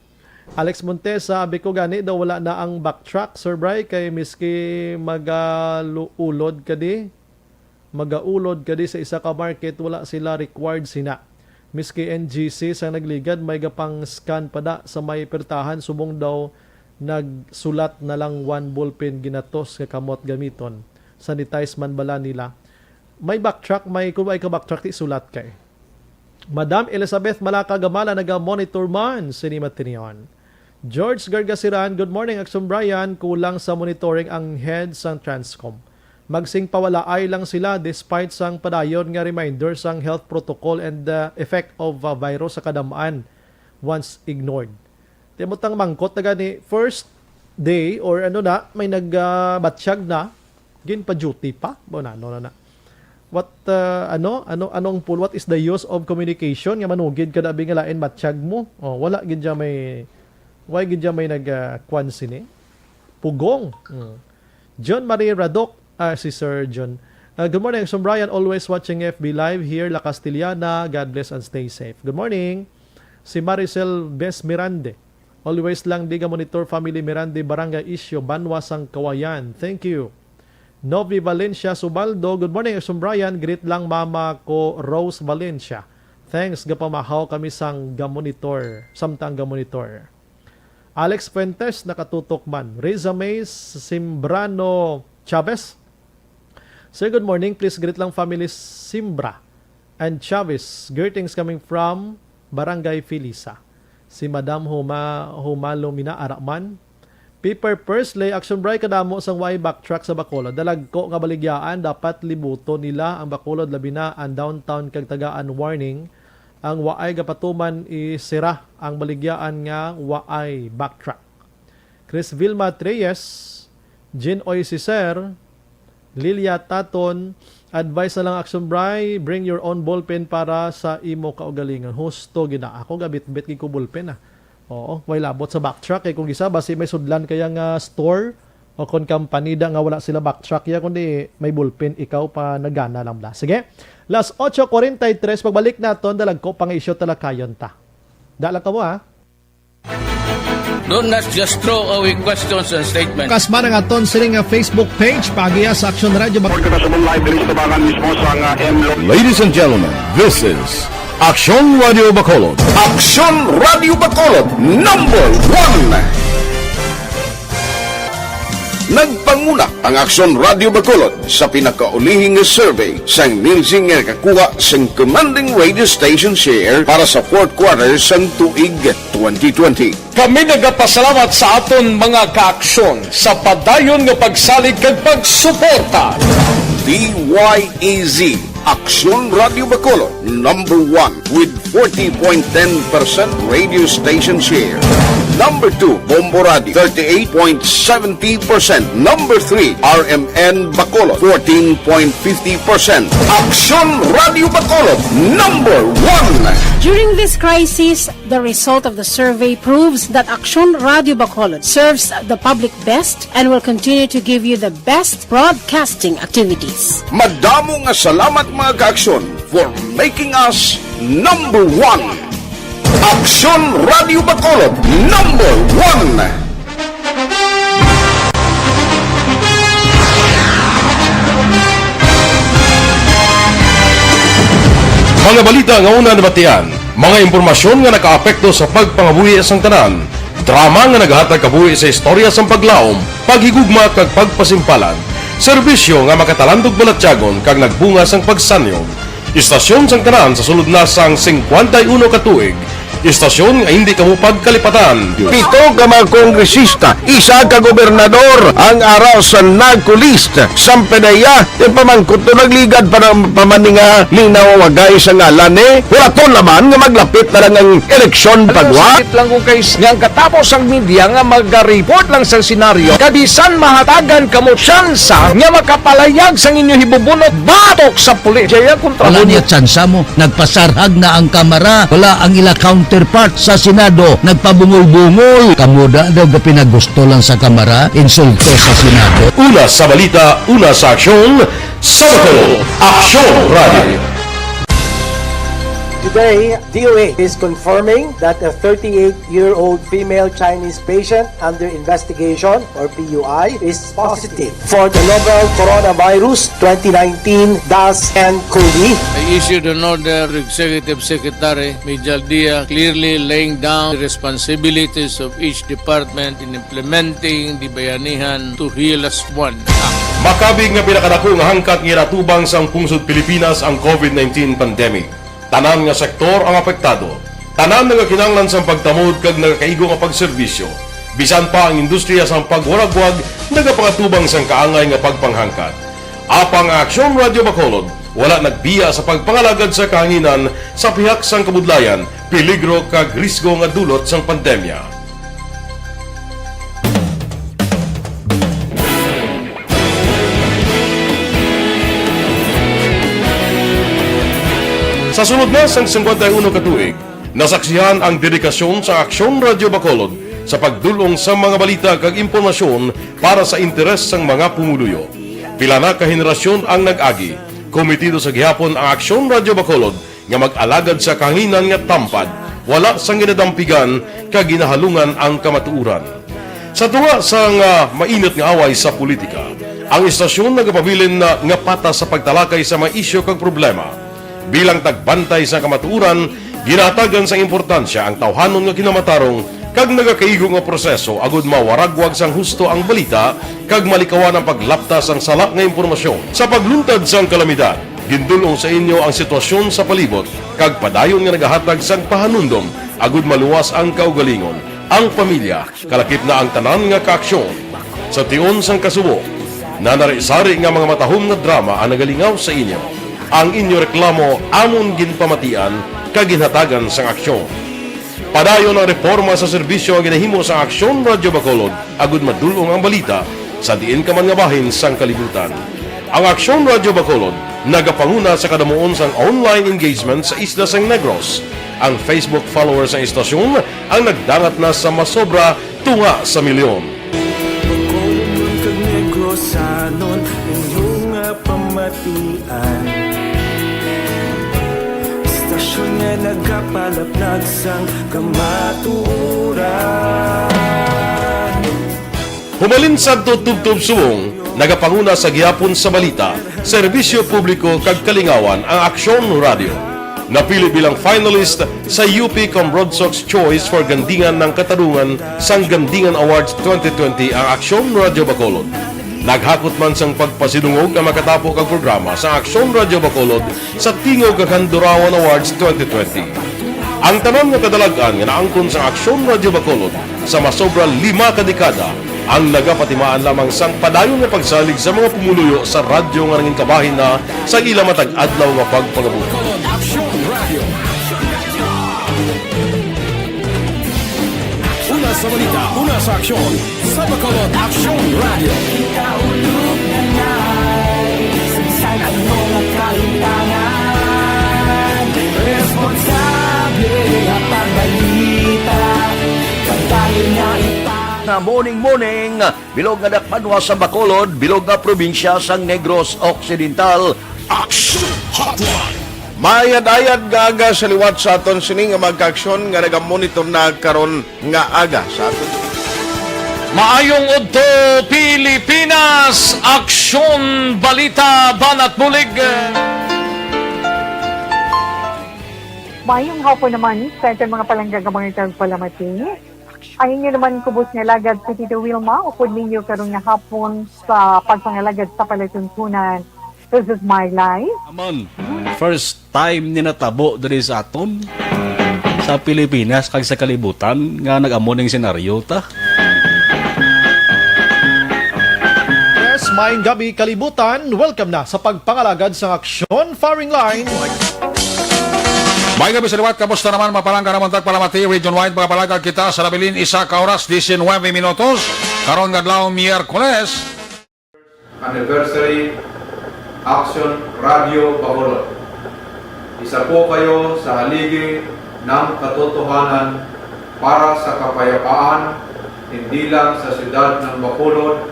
Alex Montesa, sabi ko gani daw wala na ang backtrack, Sir Bry, kay miski magaluulod ka di, magaulod kadi sa isa ka market, wala sila required sina. Miski NGC sa nagligad, may gapang scan pada sa may pertahan, subong daw nagsulat na lang 1 ballpen ginatos nga kamot gamiton. Sanitize man bala nila. May backtrack, may kung ay ka backtrack ti sulat kay. Madam Elizabeth Malaka Gamala naga-monitor man sa Matinion. George Gargasiran, good morning Aksyon Bryan, kulang sa monitoring ang head sang Transcom. Magsing pawalaay lang sila despite sang padayon nga reminder sang health protocol and the effect of virus sa kadamaan once ignored. Timotang mangkot na gani first day or may nagbatsyag na gin pa duty pa na. What what is the use of communication nga manugid kada abi nga lain batsyag mo? Wala gid ja may nagkwansini. Pugong. John Marie Radok, si Sir John. Good morning, Aksyon Bryan. Always watching FB Live here, La Castillana. God bless and stay safe. Good morning. Si Maricel Bes Mirande. Always lang diga monitor family Mirande, barangay issue, Banwasang Kawayan. Thank you. Novi Valencia Subaldo. Good morning, Aksyon Bryan. Greet lang mama ko, Rose Valencia. Thanks, gapamahaw kami sang gamonitor. Samtang gamonitor. Alex Fuentes, nakatutok man. Reza Mays, Simbrano Chavez. Sir, good morning. Please greet lang family Simbra and Chavez. Greetings coming from Barangay Filisa. Si Madam Humalo Mina Arakman. Paper Pursley, Aksyon Bryan kadamo sang way backtrack sa Bacolod. Dalagko nga baligyaan, dapat libuto nila ang Bacolod labi na ang downtown kag tagaan warning. Ang waay gapatuman isira ang baligyaan nga waay backtrack. Chris Vilma Treyes, Jean Oisiser, Lilia Taton, advice na lang Aksyon Bryan, bring your own ballpen para sa imo kaugalingan. Husto gina. Ako gabit-bit ko ballpen Oo, way labot sa backtrack kung isa basi may sudlan kaya nga store o kon kampanida nga wala sila backtrack ya kundi may ballpen ikaw pa nagana lang bla. Sige. Last 8:43 pagbalik naton dalag ko pang isyu talakayon ta. Dala ka mo Do not just throw away questions and statements. Kasma nga aton sining Facebook page pagiya sa Aksyon Radio. Ladies and gentlemen, this is Aksyon Radio Bacolod. Aksyon Radio Bacolod number 1. Nagpanguna ang Aksyon Radio Bacolod sa pinakaulihing survey sang nilsing nga kakuha sang commanding radio station share para sa 4th quarter sang tuig 2020. Kami nagapasalamat sa aton mga kaaksyon sa padayon nga pagsalig kag pagsuporta. DYEZ Aksyon Radio Bacolod number 1 with 40.10% radio station share. Number 2, Bombo Radio, 38.70%. Number 3, RMN Bacolod, 14.50%. Aksyon Radio Bacolod, number 1. During this crisis, the result of the survey proves that Aksyon Radio Bacolod serves the public best and will continue to give you the best broadcasting activities. Madamo nga salamat mga kaaksyon for making us number 1. Aksyon Radio Bacolod number 1. Mga balita nga una nabatian, mga impormasyon nga nakaapekto sa pagpangabuhi sang tanan, drama nga naghatag kabuhi sa istorya sang paglaom, paghigugma kag pagpasimpalan, serbisyo nga makatalandog balatyagon kag nagbunga sang pagsanyog, istasyon sang tanan sa sulod na sang 51 katuig, istasyon nga hindi kamupag kalipatan. 7 ka mga kongresista, 1 ka gobernador ang araw sa nagkulist sa pedaya pamangkot to nagligad para pamaninga linaw wagay sa ngalan wala to naman nga maglapit na lang ang eleksyon pagwa. Sakit lang kung kays nga katapos ang media nga mag-report lang sa senaryo kabisan mahatagan kamo tsansa nga makapalayag sa inyo hibubunot batok sa pulis. Jaya kontra wala niya tsansa mo, nagpasarhag na ang kamera, wala ang ila counterpart sa Senado, nagpabungol-bungol. Kamuda daw pinagusto lang sa kamera, insulto sa Senado. Una sa balita, una sa aksyon, sa Bacolod, Aksyon Radio. Today, DOA is confirming that a 38-year-old female Chinese patient under investigation, or PUI, is positive for the novel coronavirus 2019-10-CoV. I issued an order to Executive Secretary Major Dia clearly laying down the responsibilities of each department in implementing the Bayanihan to Heal as One Act. Makabig nga pinakadako nga hangkat nga natubang sa pungsod Pilipinas ang COVID-19 pandemic. Tanan nga sektor ang apektado. Tanan nga kinahanglan sa pagtamod kag nagakaigo nga pagserbisyo. Bisan pa ang industriya sa pagwaragwag nagapangatubang sang kaangay nga pagpanghangkat. Apang Aksyon Radio Bacolod wala nagbiya sa pagpangalagad sa kahanginan sa pihak sang kabudlayan, peligro kag risgo nga dulot sang pandemya. Sa sunod na sang 51 katuig, nasaksihan ang dedikasyon sa Aksyon Radio Bacolod sa pagdulong sa mga balita kag impormasyon para sa interes sang mga pumuluyo. Pila na ka henerasyon ang nag-agi, komitido sa gihapon ang Aksyon Radio Bacolod nga mag-alagad sa kahanginan nga tampad, wala sang ginadampigan kag ginahalungan ang kamatuuran. Sa tunga sang mainit nga away sa politika, ang istasyon nagapabilin na nga patas sa pagtalakay sa mga isyu kag problema. Bilang tagbantay sa kamatuuran, ginatagan sa importansya ang tawhanon nga kinamatarong kag nagakaigo nga proseso agud mawaragwag sang husto ang balita kag malikawan ang paglaptas ang sala nga impormasyon. Sa pagluntad sang kalamidad, gindulong sa inyo ang sitwasyon sa palibot kag padayon nga nagahatag sang pahanundom agud maluwas ang kaugalingon, ang pamilya, kalakip na ang tanan nga kaaksyon. Sa tion sang kasubo, nanari-sari nga mga matahom nga drama ang nagalingaw sa inyo. Ang inyo reklamo amon ginpamatian kag ginhatagan sang aksyon. Padayon ang reforma sa serbisyo ang ginahimo sa Aksyon Radio Bacolod agud madulong ang balita sa diin ka man nga bahin sang kalibutan. Ang Aksyon Radio Bacolod nagapanguna sa kadamuon sang online engagement sa isla sang Negros. Ang Facebook followers sa istasyon ang nagdangat na sa masobra tunga sa milyon. Bacolod kag Negros anon inyong pamatian. Nga nagapalaplag sang kamaturan. Humalin sa tutubtub suwong, nagapanguna sa gihapon sa balita, serbisyo publiko kag kalingawan ang Aksyon Radio. Napili bilang finalist sa UP Broadsox Choice for Gandingan ng Katarungan sang Gandingan Awards 2020 ang Aksyon Radio Bacolod. Naghakot man sang pagpasidungog ang makatapo kag programa sa Aksyon Radio Bacolod sa Tingog kag Handurawan Awards 2020. Ang tanan nga kadalagan nga naangkon sa Aksyon Radio Bacolod sa masobra 5 ka dekada ang nagapatimaan lamang sang padayon nga pagsalig sa mga pumuluyo sa radyo nga nangin kabahin na sa ila matag adlaw nga pagpangabuhi. Aksyon Radio. Una sa balita, una sa aksyon. Sa Bacolod Aksyon Radio. Ikaulog na na'y sagsag ang mga kalintangan. Responsable ang pagbalita. Pagdayo na Na morning, bilog nga dakpanwa sa Bacolod, bilog nga probinsya sang Negros Occidental. Aksyon Hotline. Mayad-ayad nga aga sa liwat sa aton sini nga magkaaksyon nga nagamonitor na karon nga aga sa aton. Maayong udto Pilipinas, Aksyon Balita Banat Bulig. Mayong hapon naman sa ating mga palanggagamang palamati. Ay inyo naman kubos nga lagad sa Tito Wilma, upod ninyo karong nga hapon sa pagpangalagad sa palatuntunan. This is my life. Amon, first time ni natabo diri sa aton sa Pilipinas kag sa kalibutan nga nag-amon ning senaryo ta. Yes, maayong gabi kalibutan. Welcome na sa pagpangalagad sa Aksyon Firing Line. May gabi sa liwat, kamusta naman mapalangga naman tagpalamati, region-wide mga palagag kita sa labilin isa ka oras, 19 minutos, karon nga adlaw Miyerkules. Anniversary Aksyon Radio Bacolod. Isa po kayo sa haligi ng katotohanan para sa kapayapaan, hindi lang sa siyudad ng Bacolod,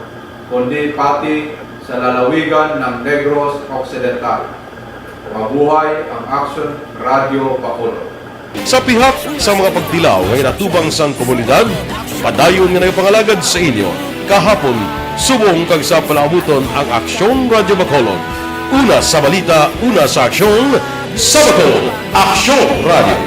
kundi pati sa lalawigan ng Negros Occidental. Mabuhay ang Aksyon Radio Bacolod. Sa pihak sa mga pagtilaw ngay natubang sang komunidad, padayon nga nagpangalagad sa inyo. Kahapon, subong kag sa palaabuton ang Aksyon Radio Bacolod. Una sa balita, una sa aksyon, sa Bacolod, Aksyon Radio.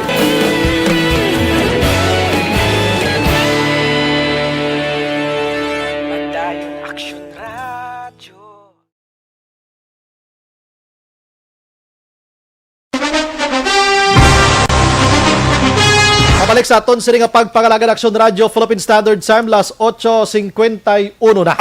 Balik sa aton sini nga pagpangalagan Aksyon Radio Philippine Standard Time las 8:51 na.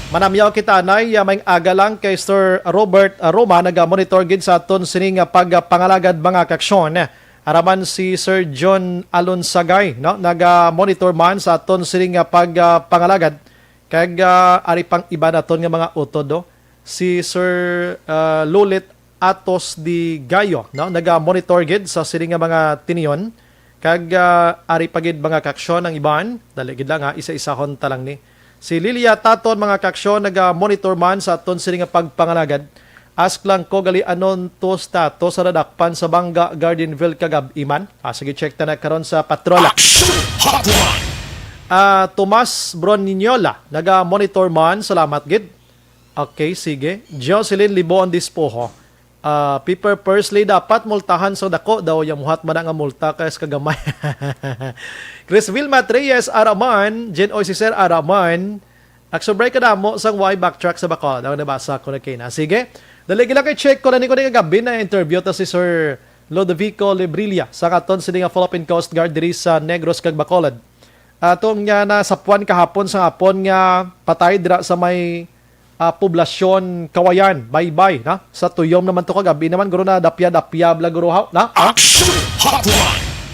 Manamyaw kita nay may aga lang kay Sir Robert Roma naga-monitor gid sa aton sini nga pagpangalagad mga kaksyon. Araman si Sir John Alonsagay no naga-monitor man sa aton sini nga pagpangalagad kag ari pang iba naton nga mga utod do. Si Sir Lulit Atos di Gayo no naga-monitor gid sa sini nga mga tiniyon kag ari pagid mga kaksyon ang iban dali gid lang isa-isahon ta lang ni si Lilia Taton mga kaksyon naga-monitor man sa aton sini nga pagpangalagad ask lang ko gali anon to status sa nadakpan sa Bangga Gardenville kagab iman sige check ta na karon sa patrola. Tomas Broninyola naga-monitor man salamat gid. Okay sige Jocelyn Libon Dispoho Piper Pursley dapat multahan sa dako daw yung muhat man nga multa kayas kagamay. Chris Vilma Reyes Araman, Jen Oisiser Araman, Aksyon break ka mo sang Y backtrack sa Bacolod. Daw nabasa ko na kayo na. Sige, dali gila kay check ko na ni ko na gabi na interview ta si Sir Lodovico Librilla sa katon sa nga Philippine Coast Guard diri sa Negros kag Bacolod. Atong nga na sapuan kahapon sa hapon nga patay dira sa may poblasyon Kawayan, bye-bye, na? Sa tuyom naman to kagabi naman, guro na dapya-dapya bla guro na?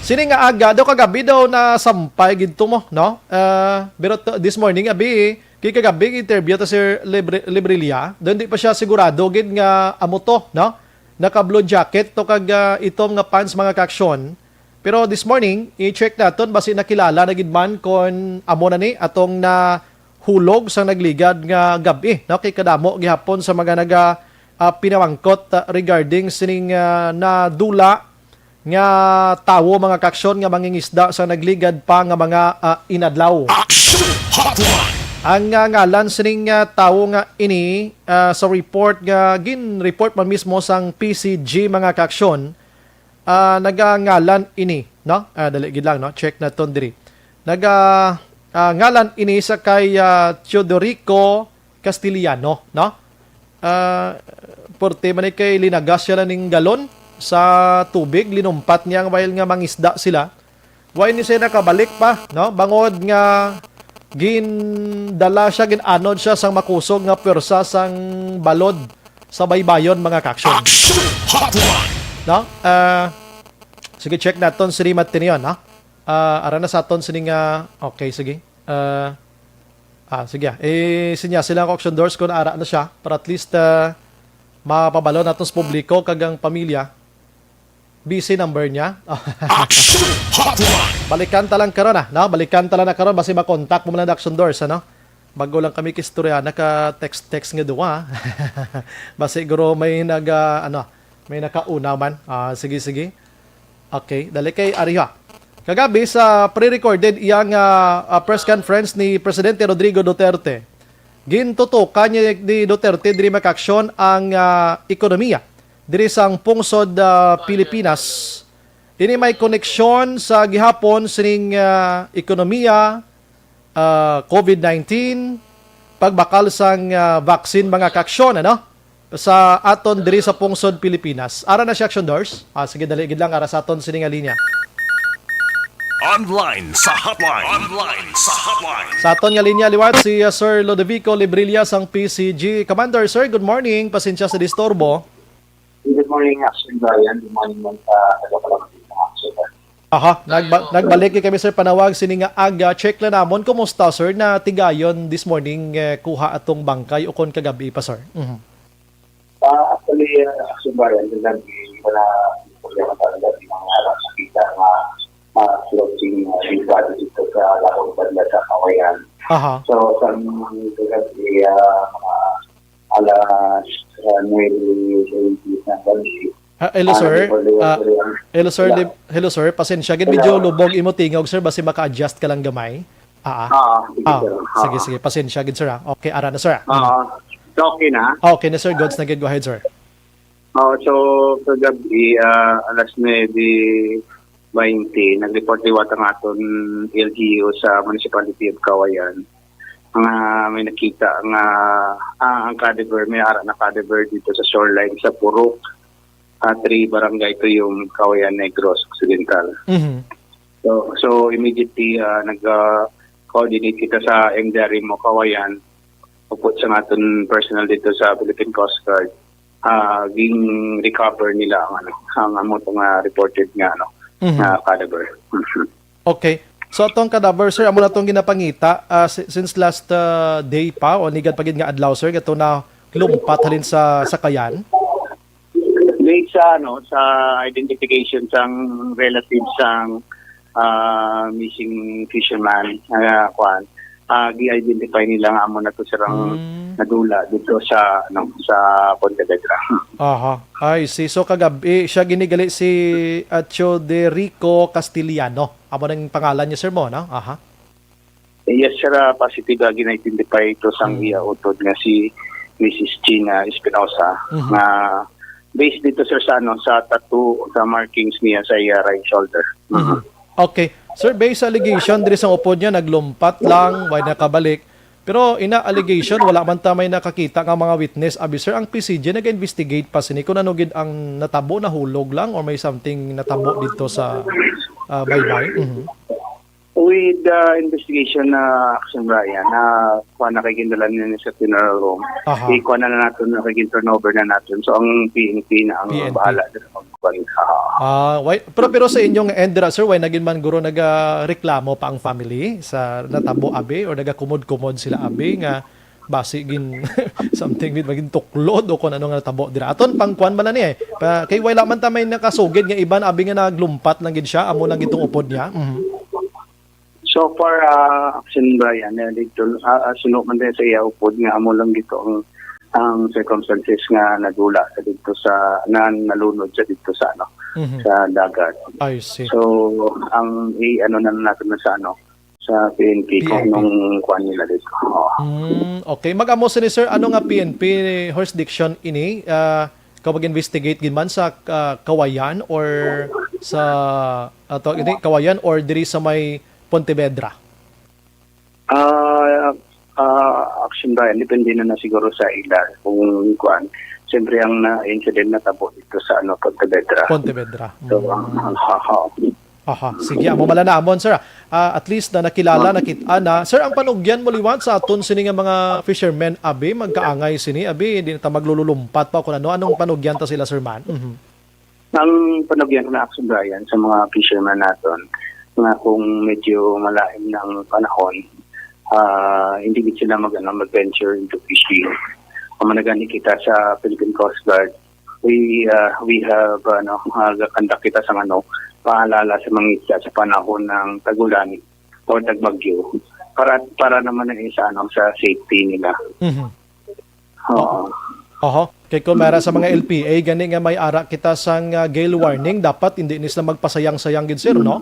Sini nga aga daw kagabi daw na sampay gidto mo, no? Pero this morning abi, kagabi interview ta Sir Librilia, doon di pa siya sigurado gid nga amo to, no? Naka-blue jacket to kag itom nga pants mga kaksyon. Pero this morning, i-check naton basi nakilala na gid man kon amo na ni atong na hulog sa nagligad nga gabi no kay kadamo gihapon sa mga naga pinawangkot regarding sining na dula nga tawo mga kaksyon nga mangingisda sa nagligad pa nga mga inadlaw. Ang ngalan sining tawo nga ini sa report nga gin-report man mismo sang PCG mga kaksyon nagangalan ini no dali gid lang no check naton diri ngalan ini sa kay Teodorico Castiliano, no? Porte man kay linagas siya ning galon sa tubig, linumpat niya while nga mangisda sila. While ni siya nakabalik pa, no? Bangod nga gindala siya, ginanod siya sang makusog nga pwersa sang balod sa baybayon mga kaksyon. No? Sige, check naton si Rimat Tinion, no? Ara na sa aton sining okay sige. Sige. Sinya sila ang auction doors kung ara na siya para at least mapabalo natin sa publiko kagang pamilya. BC number niya. Balikan talang karon no? Balikan talang na karon basi ma-contact mo lang auction doors ano. Bago lang kami kistorya naka-text nga duwa. Basi guro may may nakauna man. Sige. Okay, dali kay Ariha. Kagabi sa pre-recorded iyang press conference ni Presidente Rodrigo Duterte, gintutukan niya ni Duterte diri makaksyon ang ekonomiya diri sang pungsod Pilipinas. Ini may koneksyon sa gihapon sining ekonomiya, COVID-19, pagbakal sang vaccine mga kaksyon ano sa aton diri sa pungsod Pilipinas. Ara na siya action doors. Sige dali gid lang ara sa aton sining linya. Online sa hotline. Sa aton nga linya liwat si Sir Lodovico Librilla sang PCG. Commander Sir, good morning. Pasensya sa disturbo. Good morning, Aksyon Bryan. Good morning man sa tagapalamating ng Aksyon. Nagbalik kami Sir panawag sini nga aga. Check lang namon kumusta Sir na tigayon this morning kuha atong bangkay o kon kagabi pa Sir. Actually, Aksyon Bryan, wala problema talaga ng mga nakita na floating strategy sa lakong badla sa Kawayan. So, sa mga gabi, mga alas Hello sir. Hello sir. Pasensya gid medyo lubog imo tingog sir basi maka-adjust ka lang gamay. Sige. Pasensya gid sir. Okay, ara na sir. Okay na? Okay na sir. Goods na gid. Go ahead sir. So kagabi, alas 9:20, nag-report liwat ang aton LGU sa Municipality of Kawayan. May nakita ang cadaver, may ara na cadaver dito sa shoreline sa Purok. 3 barangay to yung Kawayan Negros Occidental. So immediately nag-coordinate kita sa MDRI mo Kawayan. Upot sa aton personal dito sa Philippine Coast Guard. Ging recover nila ang amotong reported nga cadaver. Okay. So atong cadaver sir amo na tong ginapangita since last day pa o nigad pagid nga adlaw sir gato na lumpat halin sa Kayan. Based sa identification sang relatives sang missing fisherman gi-identify nila nga amo na to sirang nadula dito sa Pontevedra. I see. So kagabi siya ginigali si Choderico Castiliano. Amo nang pangalan niya sir mo, no? Yes sir, positive gina-identify ito sang iya utod nga si Mrs. Gina Espinosa na based dito sir sa tattoo sa markings niya sa iya right shoulder. Okay. Sir, based sa allegation, diri sa upod niya, naglumpat lang, way nakabalik. Pero ina-allegation, wala man tamay nakakita ng mga witness. Abi, sir, ang PCG nag-investigate pa sini kung ano gid ang natabo na hulog lang or may something natabo dito sa baybay. With the investigation na Aksyon Bryan, kuha na kagindalan niya sa funeral home, kuha na natin, turnover na natin. So, ang PNP na ang bahala din ang pero sa inyong endra, sir, why naging man guro nagareklamo pa ang family sa natabo abi or nagakumod-kumod sila abi nga basi gin something with maging tuklod o kung ano nga natabo dira. Aton pangkuan man na ni kay wala man ta may nakasugid nga iban abi nga naglumpat lang gid siya amo lang gitong upod niya. So far, Aksyon Bryan, dito, sunod man din sa iya upod nga amo lang dito ang circumstances nga nadula sa dito sa nalunod sa dito sa sa dagat. I see. So ang na natin sa PNP kung nung kuan nila dito. Okay, mag-amo ni sir ano nga PNP jurisdiction ini kapag investigate gid man sa Kawayan or sa Kawayan or diri sa may Pontevedra? Aksyon Bryan, depende na siguro sa ilan kung kuan. Siyempre ang incident na tabo dito sa Pontevedra. So, sige, amo mala na amon sir. At least na nakilala, nakita na. Sir, ang panugyan mo liwat sa aton sini nga mga fishermen abi magkaangay sini abi di na ta maglulumpat pa kung anong panugyan ta sila sir man. Ang panugyan na Aksyon Bryan sa mga fishermen naton nga kung medyo malalim ng panahon, hindi sila mag-venture into fishing. Kung managani kita sa Philippine Coast Guard, we have conduct kita sa paalala sa mga isda sa panahon ng tagulan o tagbagyo para naman sa safety nila. Kay kung mera sa mga LPA gani nga may ara kita sang gale warning dapat hindi nila magpasayang-sayang gid sir no?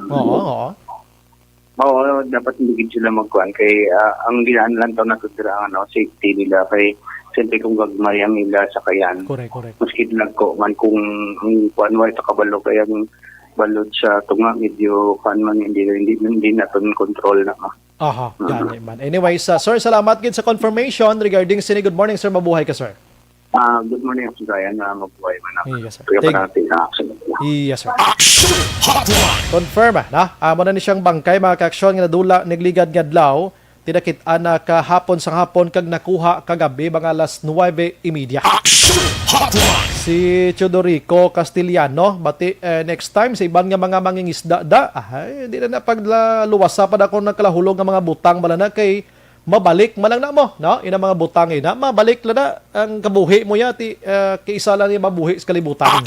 Dapat hindi sila magkuhan kay ang ginaan lang taon nato dira safety nila kay siyempre kung gagmay ang ila sa Kayan. Correct. Maski nagko man kung ang kuan way ta kabalo kay ang balod sa tunga medyo kuan man hindi naton control na. Gani man. Anyways, sir, salamat gid sa confirmation regarding sini. Good morning sir, mabuhay ka sir. Good morning, Aksyon Bryan. Mabuhay man ako. Yes, sir. Yes, sir. Aksyon Hotline! Confirm, na? Amo na ni siyang bangkay, mga ka-aksyon, nga nadula, nagligad nga adlaw, tinakit-an na kahapon sang hapon, kag nakuha kagabi, mga alas 9:30. Aksyon Hotline! Si Choderico Castiliano, bati next time, sa ibang nga mga mangingisda, hindi na pagluwasa pa na kung nagkalahulog ng mga butang, malana kay mabalik malang na mo, no? Ina mga butang ina, mabalik la na ang kabuhi mo yati kay isa lang yung mabuhi sa kalibutan.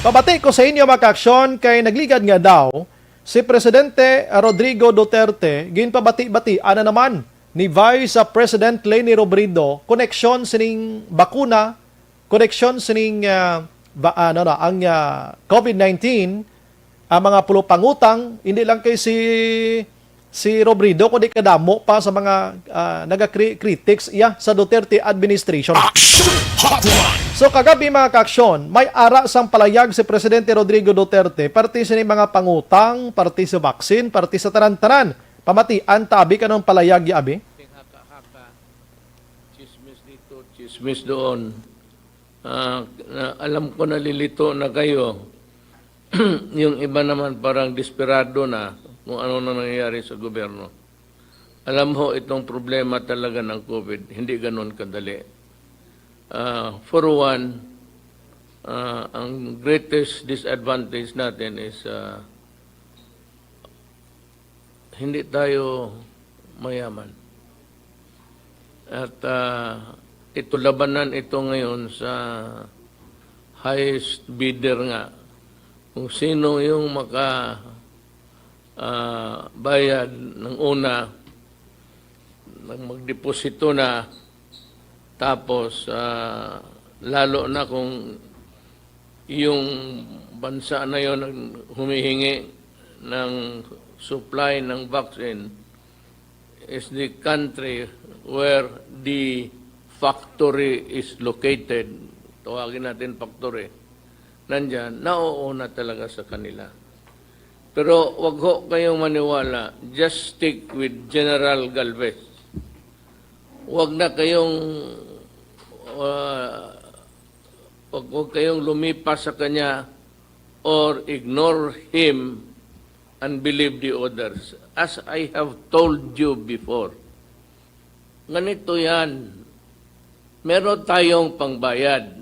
Pabati ko sa inyo mga ka-aksyon kay nagligad nga daw si Presidente Rodrigo Duterte ginpabati-bati ana naman ni Vice President Leni Robredo connection sining bakuna, connection sining ang COVID-19, ang mga pulo pangutang, hindi lang kay si Robredo, kundi kadamo pa sa mga naga-critics sa Duterte administration. So kagabi mga kaaksyon, may ara sang palayag si Presidente Rodrigo Duterte, parte sa mga pangutang, parte sa vaksin, parte sa tanan-tanan. Pamatian, tabi ka ng palayag abi? Chismis dito, chismis doon. Alam ko nalilito na kayo. Yung iba naman parang desperado na kung ano na nangyayari sa gobyerno. Alam mo, itong problema talaga ng COVID, hindi ganun kadali. For one, ang greatest disadvantage natin is hindi tayo mayaman. At ito labanan ito ngayon sa highest bidder nga. Kung sino yung bayad ng una, magdeposito na, tapos lalo na kung yung bansa na yon humihingi ng supply ng vaccine is the country where the factory is located. Tawagin natin factory. Nandyan, nauuna talaga sa kanila. Pero wag ho kayong maniwala, just stick with General Galvez. Wag na kayong wag kayong lumipas sa kanya or ignore him and believe the others. As I have told you before, ganito yan. Meron tayong pangbayad.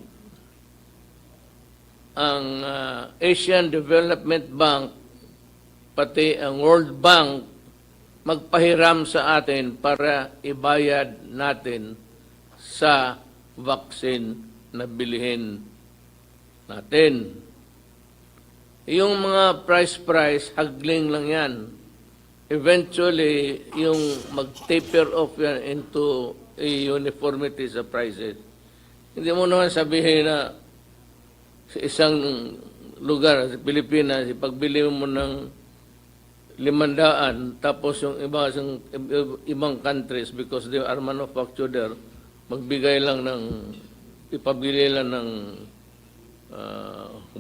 Ang Asian Development Bank, pati ang World Bank, magpahiram sa atin para ibayad natin sa vaccine na bilihin natin. Yung mga price, hagling lang yan. Eventually, yung mag-taper off yan into a uniformity sa prices. Hindi mo naman sabihin na sa isang lugar, sa Pilipinas, pagbili mo ng 500, tapos yung ibang countries, because they are manufactured there, magbigay lang ng, ipabili lang ng $1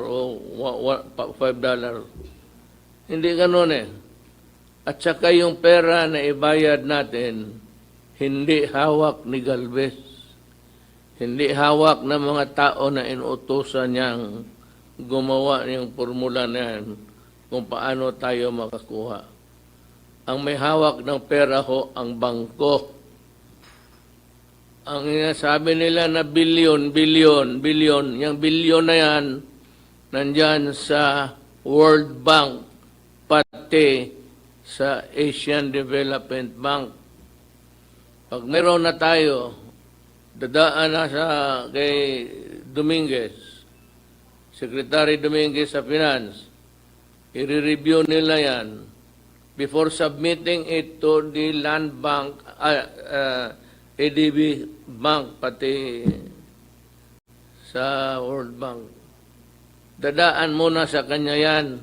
o $5. Hindi ganun eh. At saka yung pera na ibayad natin, hindi hawak ni Galvez. Hindi hawak ng mga tao na inuutosan niyang gumawa ng formula na yan kung paano tayo makakuha. Ang may hawak ng pera ho, ang bangko. Ang sabi nila na bilyon, yung bilyon na yan, nandyan sa World Bank, pati sa Asian Development Bank. Pag meron na tayo, dadaan na kay Dominguez, Secretary Dominguez sa Finance, i-review nila yan before submitting it to the Land Bank, ADB Bank, pati sa World Bank. Dadaan muna sa kanya yan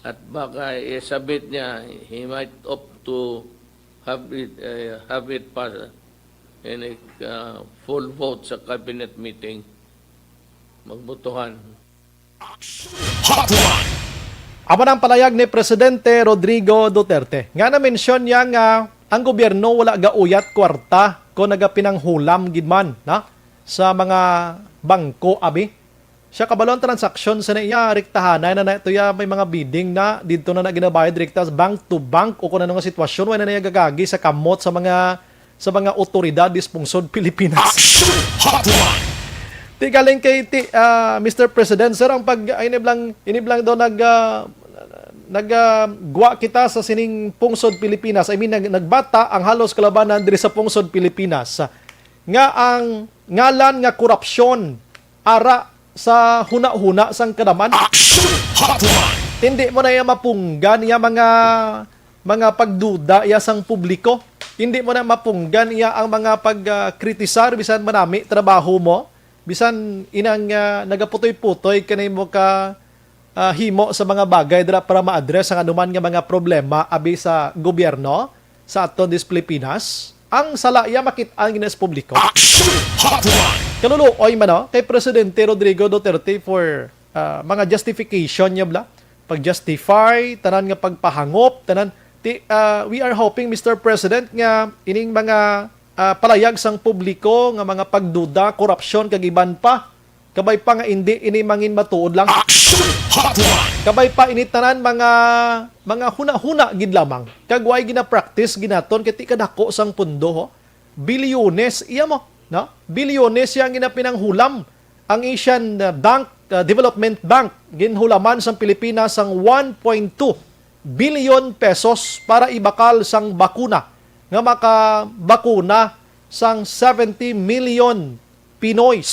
at baka i-submit niya, he might opt to have it pass in a full vote sa cabinet meeting. Magbotohan. Amo ang palayag ni Presidente Rodrigo Duterte. Nga na-mention niya nga ang gobyerno wala gauyat kwarta ko nagapinanghulam gidman na sa mga bangko abi. Siya kabalon transaksyon sa naiya rektahanay na ito ya may mga bidding na dito na ginabayad direkta bank to bank o kung ano nga sitwasyon wala na gagagi sa kamot sa mga otoridad dispungsod Pilipinas. Ti galing kay Mr. President sir ang pag iniblang daw nagguwa kita sa sining pungsod Pilipinas. I mean nagbata ang halos kalabanan diri sa pungsod Pilipinas. Nga ang ngalan nga korupsyon ara sa huna-huna sang kadaman. Hindi mo na yung mapunggan yung mga mga pagduda iya sang publiko. Hindi mo na mapunggan iya ang mga pagkritisar bisan manami trabaho mo. Bisan inang nagaputoy-putoy kanay mo ka himo sa mga bagay dira para ma-address ang anuman nga mga problema abi sa gobyerno sa aton dis Pilipinas. Ang salaya makit-an ginas publiko. Kaluluoy man kay Presidente Rodrigo Duterte for mga justification niya bla. Pag-justify, tanan nga pagpahangop, tanan we are hoping Mr. President nga ining mga palayag sang publiko nga mga pagduda, korupsyon kagiban pa. Kabay pa nga hindi ini mangin matuod lang. Kabay pa initanan mga huna-huna gid lamang. Kagway gina-practice ginaton kiti kadako sang pundo ho. Bilyones iya mo, no? Bilyones yang ginapinanghulam ang Asian Development Bank ginhulaman sang Pilipinas sang 1.2 billion pesos para ibakal sang bakuna nga makabakuna sang 70 million Pinoys.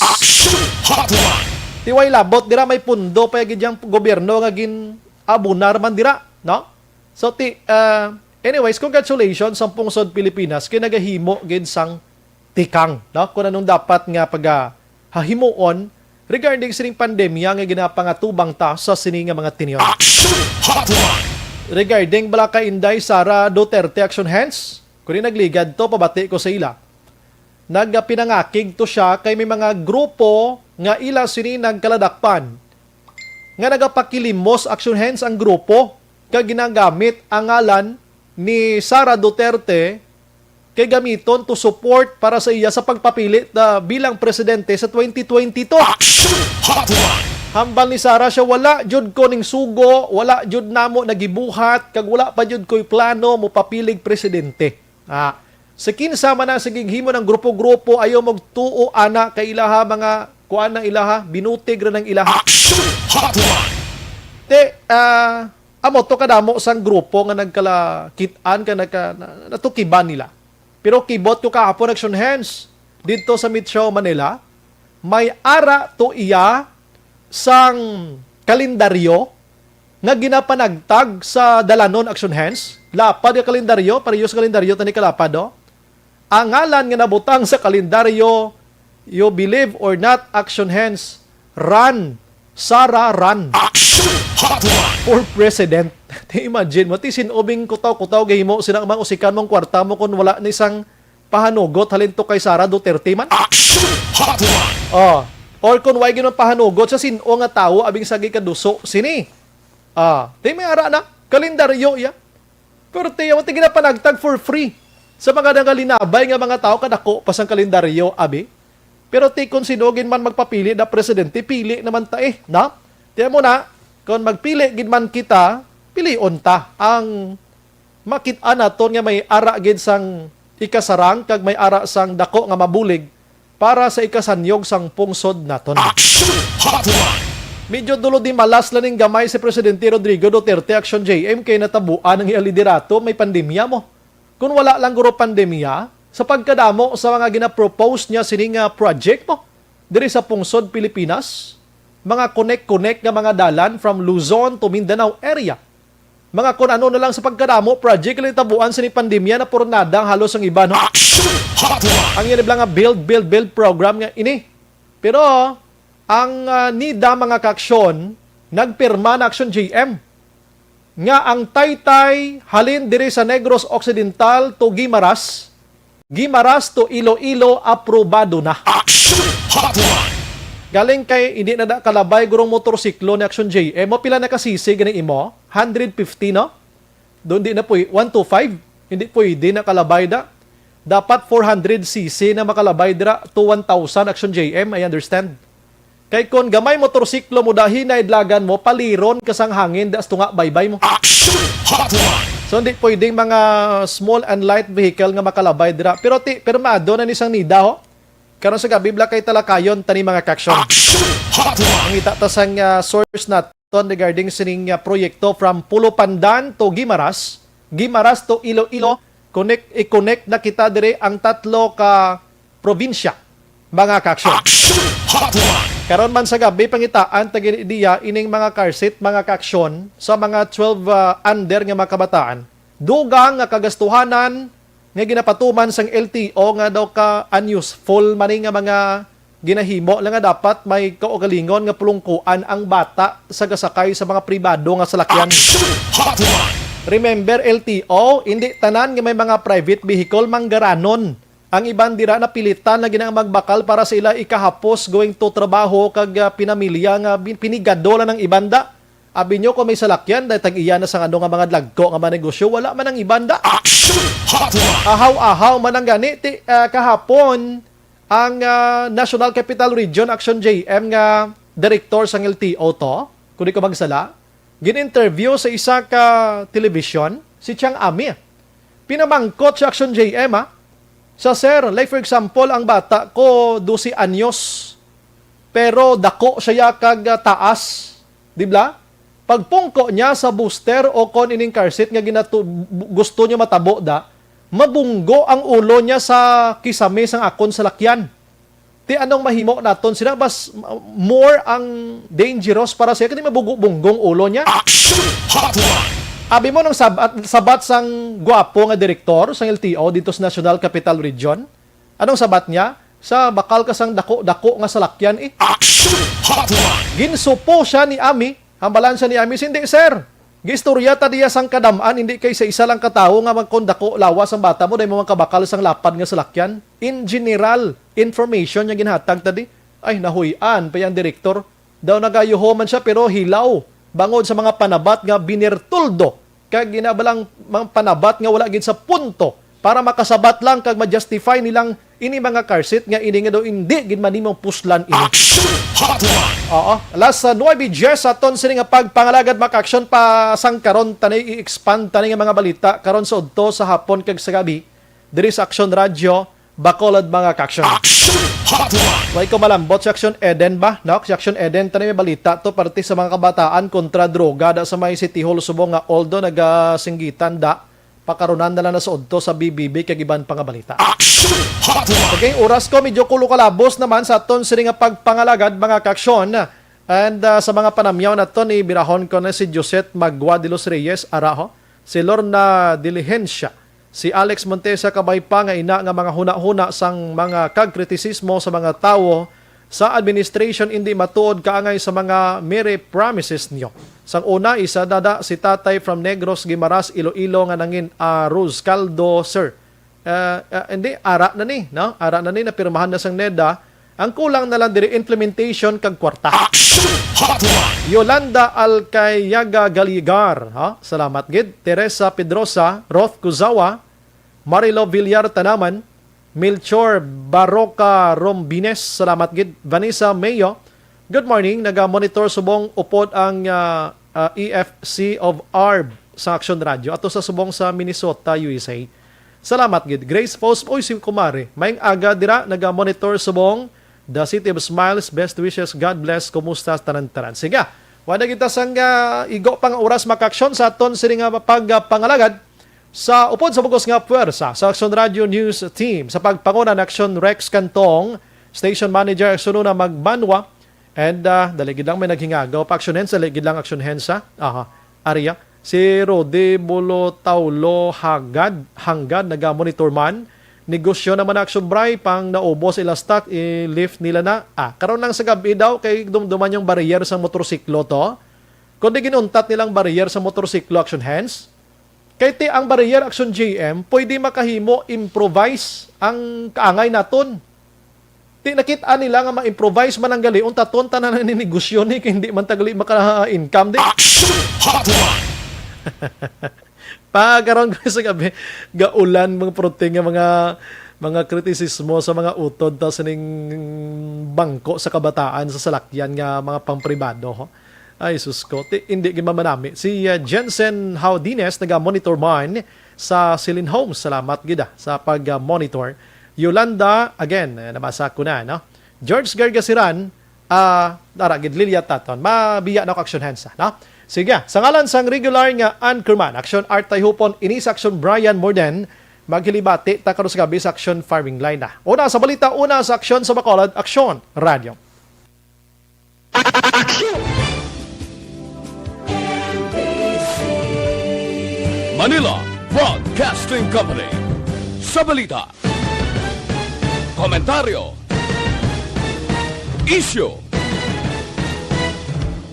Tiway labot dira may pundo pa gid yang gobyerno nga gin abunar man dira, no? So anyways, congratulations sa pungsod Pilipinas kay nagahimo gid sang tikang, no? Kung anong dapat nga hahimuon regarding sining pandemya nga ginapangatubang ta sa sini nga mga tinyon. Regarding bala ka Inday Sara Duterte Action Hands, kung nagligad to pabati ko sa ila. Nagpinangakig to siya kay may mga grupo nga ila sini nagkaladakpan nga nagapakilimos Action Hands ang grupo kag ginagamit ang ngalan ni Sara Duterte kay gamiton to support para sa iya sa pagpapilit bilang presidente sa 2022. Hambal ni Sara siya, wala jud ko ning sugo, wala jud namo nagibuhat kag wala pa jud ko'y plano mo papilig presidente. Sa kinsa man ang sigighimo ng grupo-grupo ayaw magtuo ana kay ilaha mga kuan ng ilaha, binutig ra ng ilaha. Amo to kadamo sang grupo nga nagkalakitaan ka natukiban nila. Pero kibot ko kahapon Action Hands dito sa Metro Manila, may ara to iya sang kalendaryo nga ginapanagtag sa dalanon Action Hands. Lapad yung kalendaryo, parehas kalendaryo tani kalapad do. Ang ngalan nga nabutang sa kalendaryo, you believe or not, Action Hands, run, Sara run. For president. Imagine mo, sinubing kutaw-kutaw gahimo silang mga usikan mong kwarta mo kung wala na isang pahanugot halinto kay Sara Duterte man. Or kung way ginong pahanugot sa sino nga tao abing sagi kaduso sini. May ara na kalendaryo ya. Pero tiyo mo ginapanagtag for free. Sa mga nangalinabay nga mga tao kadako pasang kalendaryo abi. Pero kung sinugin man magpapili na presidente, pili naman ta na? Tiyan mo na, kung magpili gid man kita, pilion ta ang makita naton nga may ara gid sang ikasarang kag may ara sang dako nga mabulig para sa ikasanyog sang pungsod naton. Medyo dulo di malas laning gamay si Presidente Rodrigo Duterte Action JM kay natabuan ang liderato may pandemya mo. Kung wala lang guro pandemya, sa pagkadamo sa mga gina-propose niya sining project mo, diri sa pungsod Pilipinas, mga connect nga mga dalan from Luzon to Mindanao area. Mga kung ano na lang sa pagkadamo, project lang tabuan sa ni pandemya na purnadang halos ang iba, no? Ang yan lang nga build program nga ini. Pero, ang nida mga kaksyon, nagpirma na Action GM, nga ang Taytay halin diri sa Negros Occidental to Guimaras to Iloilo aprobado na. Galing kay hindi na kalabay gurong motorsiklo ni Action JM mo pila na kasisi gani imo 150 no. Doon di na po 125 hindi pwede na kalabay da. Dapat 400cc na makalabay dira to 1,000 Action JM, I understand. Kay kon gamay motorsiklo mo dahi na idlagan mo paliron kasang hangin das tunga baybay mo. So hindi pwedeng mga small and light vehicle nga makalabay dira. Pero permado na nisang nida ho. Karon sa gabibla kay talakayon tani mga kaksyon. Ang itatasang source naton regarding sining proyekto from Pulo Pandan to Guimaras to Iloilo, i-connect na kita dire ang tatlo ka probinsya mga kaksyon. Karon man sa gabi pangitaan taginidiya ining mga car seat mga kaksyon sa mga 12 under nga mga kabataan dugang nga kagastuhanan nga ginapatuman sang LTO nga daw ka unuseful mani nga mga ginahimo lang nga dapat may kaugalingon nga pulungkuan ang bata sa gasakay sa mga pribado nga salakyan. Remember LTO, hindi tanan nga may mga private vehicle manggaranon. Ang ibang dira na pilitan na ginang magbakal para sa ila ikahapos going to trabaho kag pinamilya nga pinigado lang ng ibanda. Abi nyo kung may salakyan, dahil tag-iya na sa ano nga mga lagko nga mga negosyo, wala man ang ibanda. Ahaw-ahaw man ang ganit. Kahapon, ang National Capital Region Action JM nga director sa LTO to, kung di ko magsala, gin-interview sa isa ka television, si Chang Ami. Pinamangkot sa Action JM, sa sir, like for example, ang bata ko 12 anyos, pero dako siya kag taas, di ba? Pagpungko niya sa booster o kon ining car seat nga gusto niya matabo da, mabunggo ang ulo niya sa kisame sang akon sa lakyan. Ti anong mahimo naton sila bas more ang dangerous para siya kani mabunggong ulo niya. Abi mo nang sabat sang gwapo nga direktor sang LTO dito sa National Capital Region. Anong sabat niya? Sa bakal ka sang dako nga salakyan Ginsupo siya ni Ami. Ang balansa ni Ami, hindi sir. Gistorya ta diya sang kadamaan, hindi kay sa isa lang katao nga magkondako lawas ang bata mo dahil mo makabakal sang lapad nga salakyan. In general, information niya ginhatag tadi. Ay, nahuyan pa yung direktor. Daw nagayuho man siya pero hilaw. Bangod sa mga panabat nga binirtuldo. Kag ginabalang mga panabat nga wala gid sa punto para makasabat lang kag ma-justify nilang ini mga car seat nga ini nga daw hindi gid manimong puslan ini. Oo, last sa 9 sa ton sini nga pagpangalagad maka-action pa sang karon tanay i-expand tanay nga mga balita karon sa udto sa hapon kag sa gabi diri sa Aksyon Radio Bacolod mga ka-action. Way ko malambot sa Aksyon Eden ba? No, sa Aksyon Eden tanay may balita to parte sa mga kabataan kontra droga da sa may City Hall Subong nga although nagasinggitan da pakarunan na lang na sa udto sa BBB kag iban pang balita. Okay, oras ko medyo kulo kalabos naman sa aton sini nga pagpangalagad mga ka-aksyon. And sa mga panamyaw na to ni birahon ko na si Josette Magua de los Reyes Araho, si Lorna Diligencia, si Alex Montesa kabay pa nga ina nga mga huna-huna sang mga kagkritisismo sa mga tawo sa administration hindi matuod kaangay sa mga mere promises niyo. Sang una, isa dada si tatay from Negros, Guimaras, Iloilo nga nangin Rose Caldo, sir. Hindi, ara na ni, no? Ara na ni, napirmahan na sang NEDA. Ang kulang na lang diri implementation kag kwarta. Yolanda Alcayaga Galigar, ha? Salamat gid. Teresa Pedrosa, Roth Kuzawa, Marilo Villar Tanaman, Melchor Baroca Rombines, salamat gid. Vanessa Mayo, good morning. Naga-monitor subong upod ang EFC of ARB sa Aksyon Radio ato sa subong sa Minnesota, USA. Salamat gid. Grace Post, oy si kumare. Maing aga dira naga-monitor subong The City of Smiles. Best wishes. God bless. Kumusta tanan-tanan. Sige. Wala kita sang igo pang oras maka-aksyon sa aton sini nga pagpangalagad sa upod sa bugos nga puwersa sa Aksyon Radio News Team sa pagpanguna ng Aksyon Rex Cantong, Station Manager Aksyon na Magbanwa, and daligid lang may naghingagaw pa Aksyon Hensa, daligid lang Aksyon Hensa, Aria, si Rode Bolo Taulo Hangad, naga-monitor man, negosyo naman Aksyon Bray, pang naubos ila stock, i-lift nila na, karon lang sa gabi daw, kay dumduman yung barrier sa motorsiklo to, kundi ginuntat nilang barrier sa motorsiklo Aksyon Hands, kay ti ang barrier Aksyon GM, pwede makahimo improvise ang kaangay naton. Ti nakita nila nga ma-improvise man ang gali, unta ton tanan ni negosyo ni kay hindi man tagali maka-income di. Pagkaroon ko sa gabi, gaulan mga protein nga mga kritisismo sa mga utod ta sa ning bangko sa kabataan sa salakyan nga mga pampribado ho. Ay, sus ko. Hindi gimamanami. Si Jensen Haudines, naga-monitor man sa Silin Homes. Salamat gida sa pag-monitor. Yolanda, again, nabasa ko na, no? George Gargasiran, daragid Lilia Taton. Mabiya na ko Aksyon Hensa, no? Sige, sa ngalan sang regular nga anchorman, Aksyon Art Tayhupon, inis Aksyon Bryan Morden, maghilibati, takaros gabi sa Aksyon Farming Line na. Una sa balita, una sa Aksyon sa Bacolod, Aksyon Radio. Manila, Broadcasting Company. Sa balita, komentaryo, issue,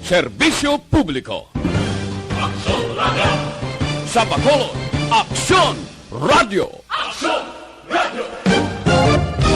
serbisyo publiko. Aksyon Radio! Sa Bacolod, Aksyon Radio! Aksyon!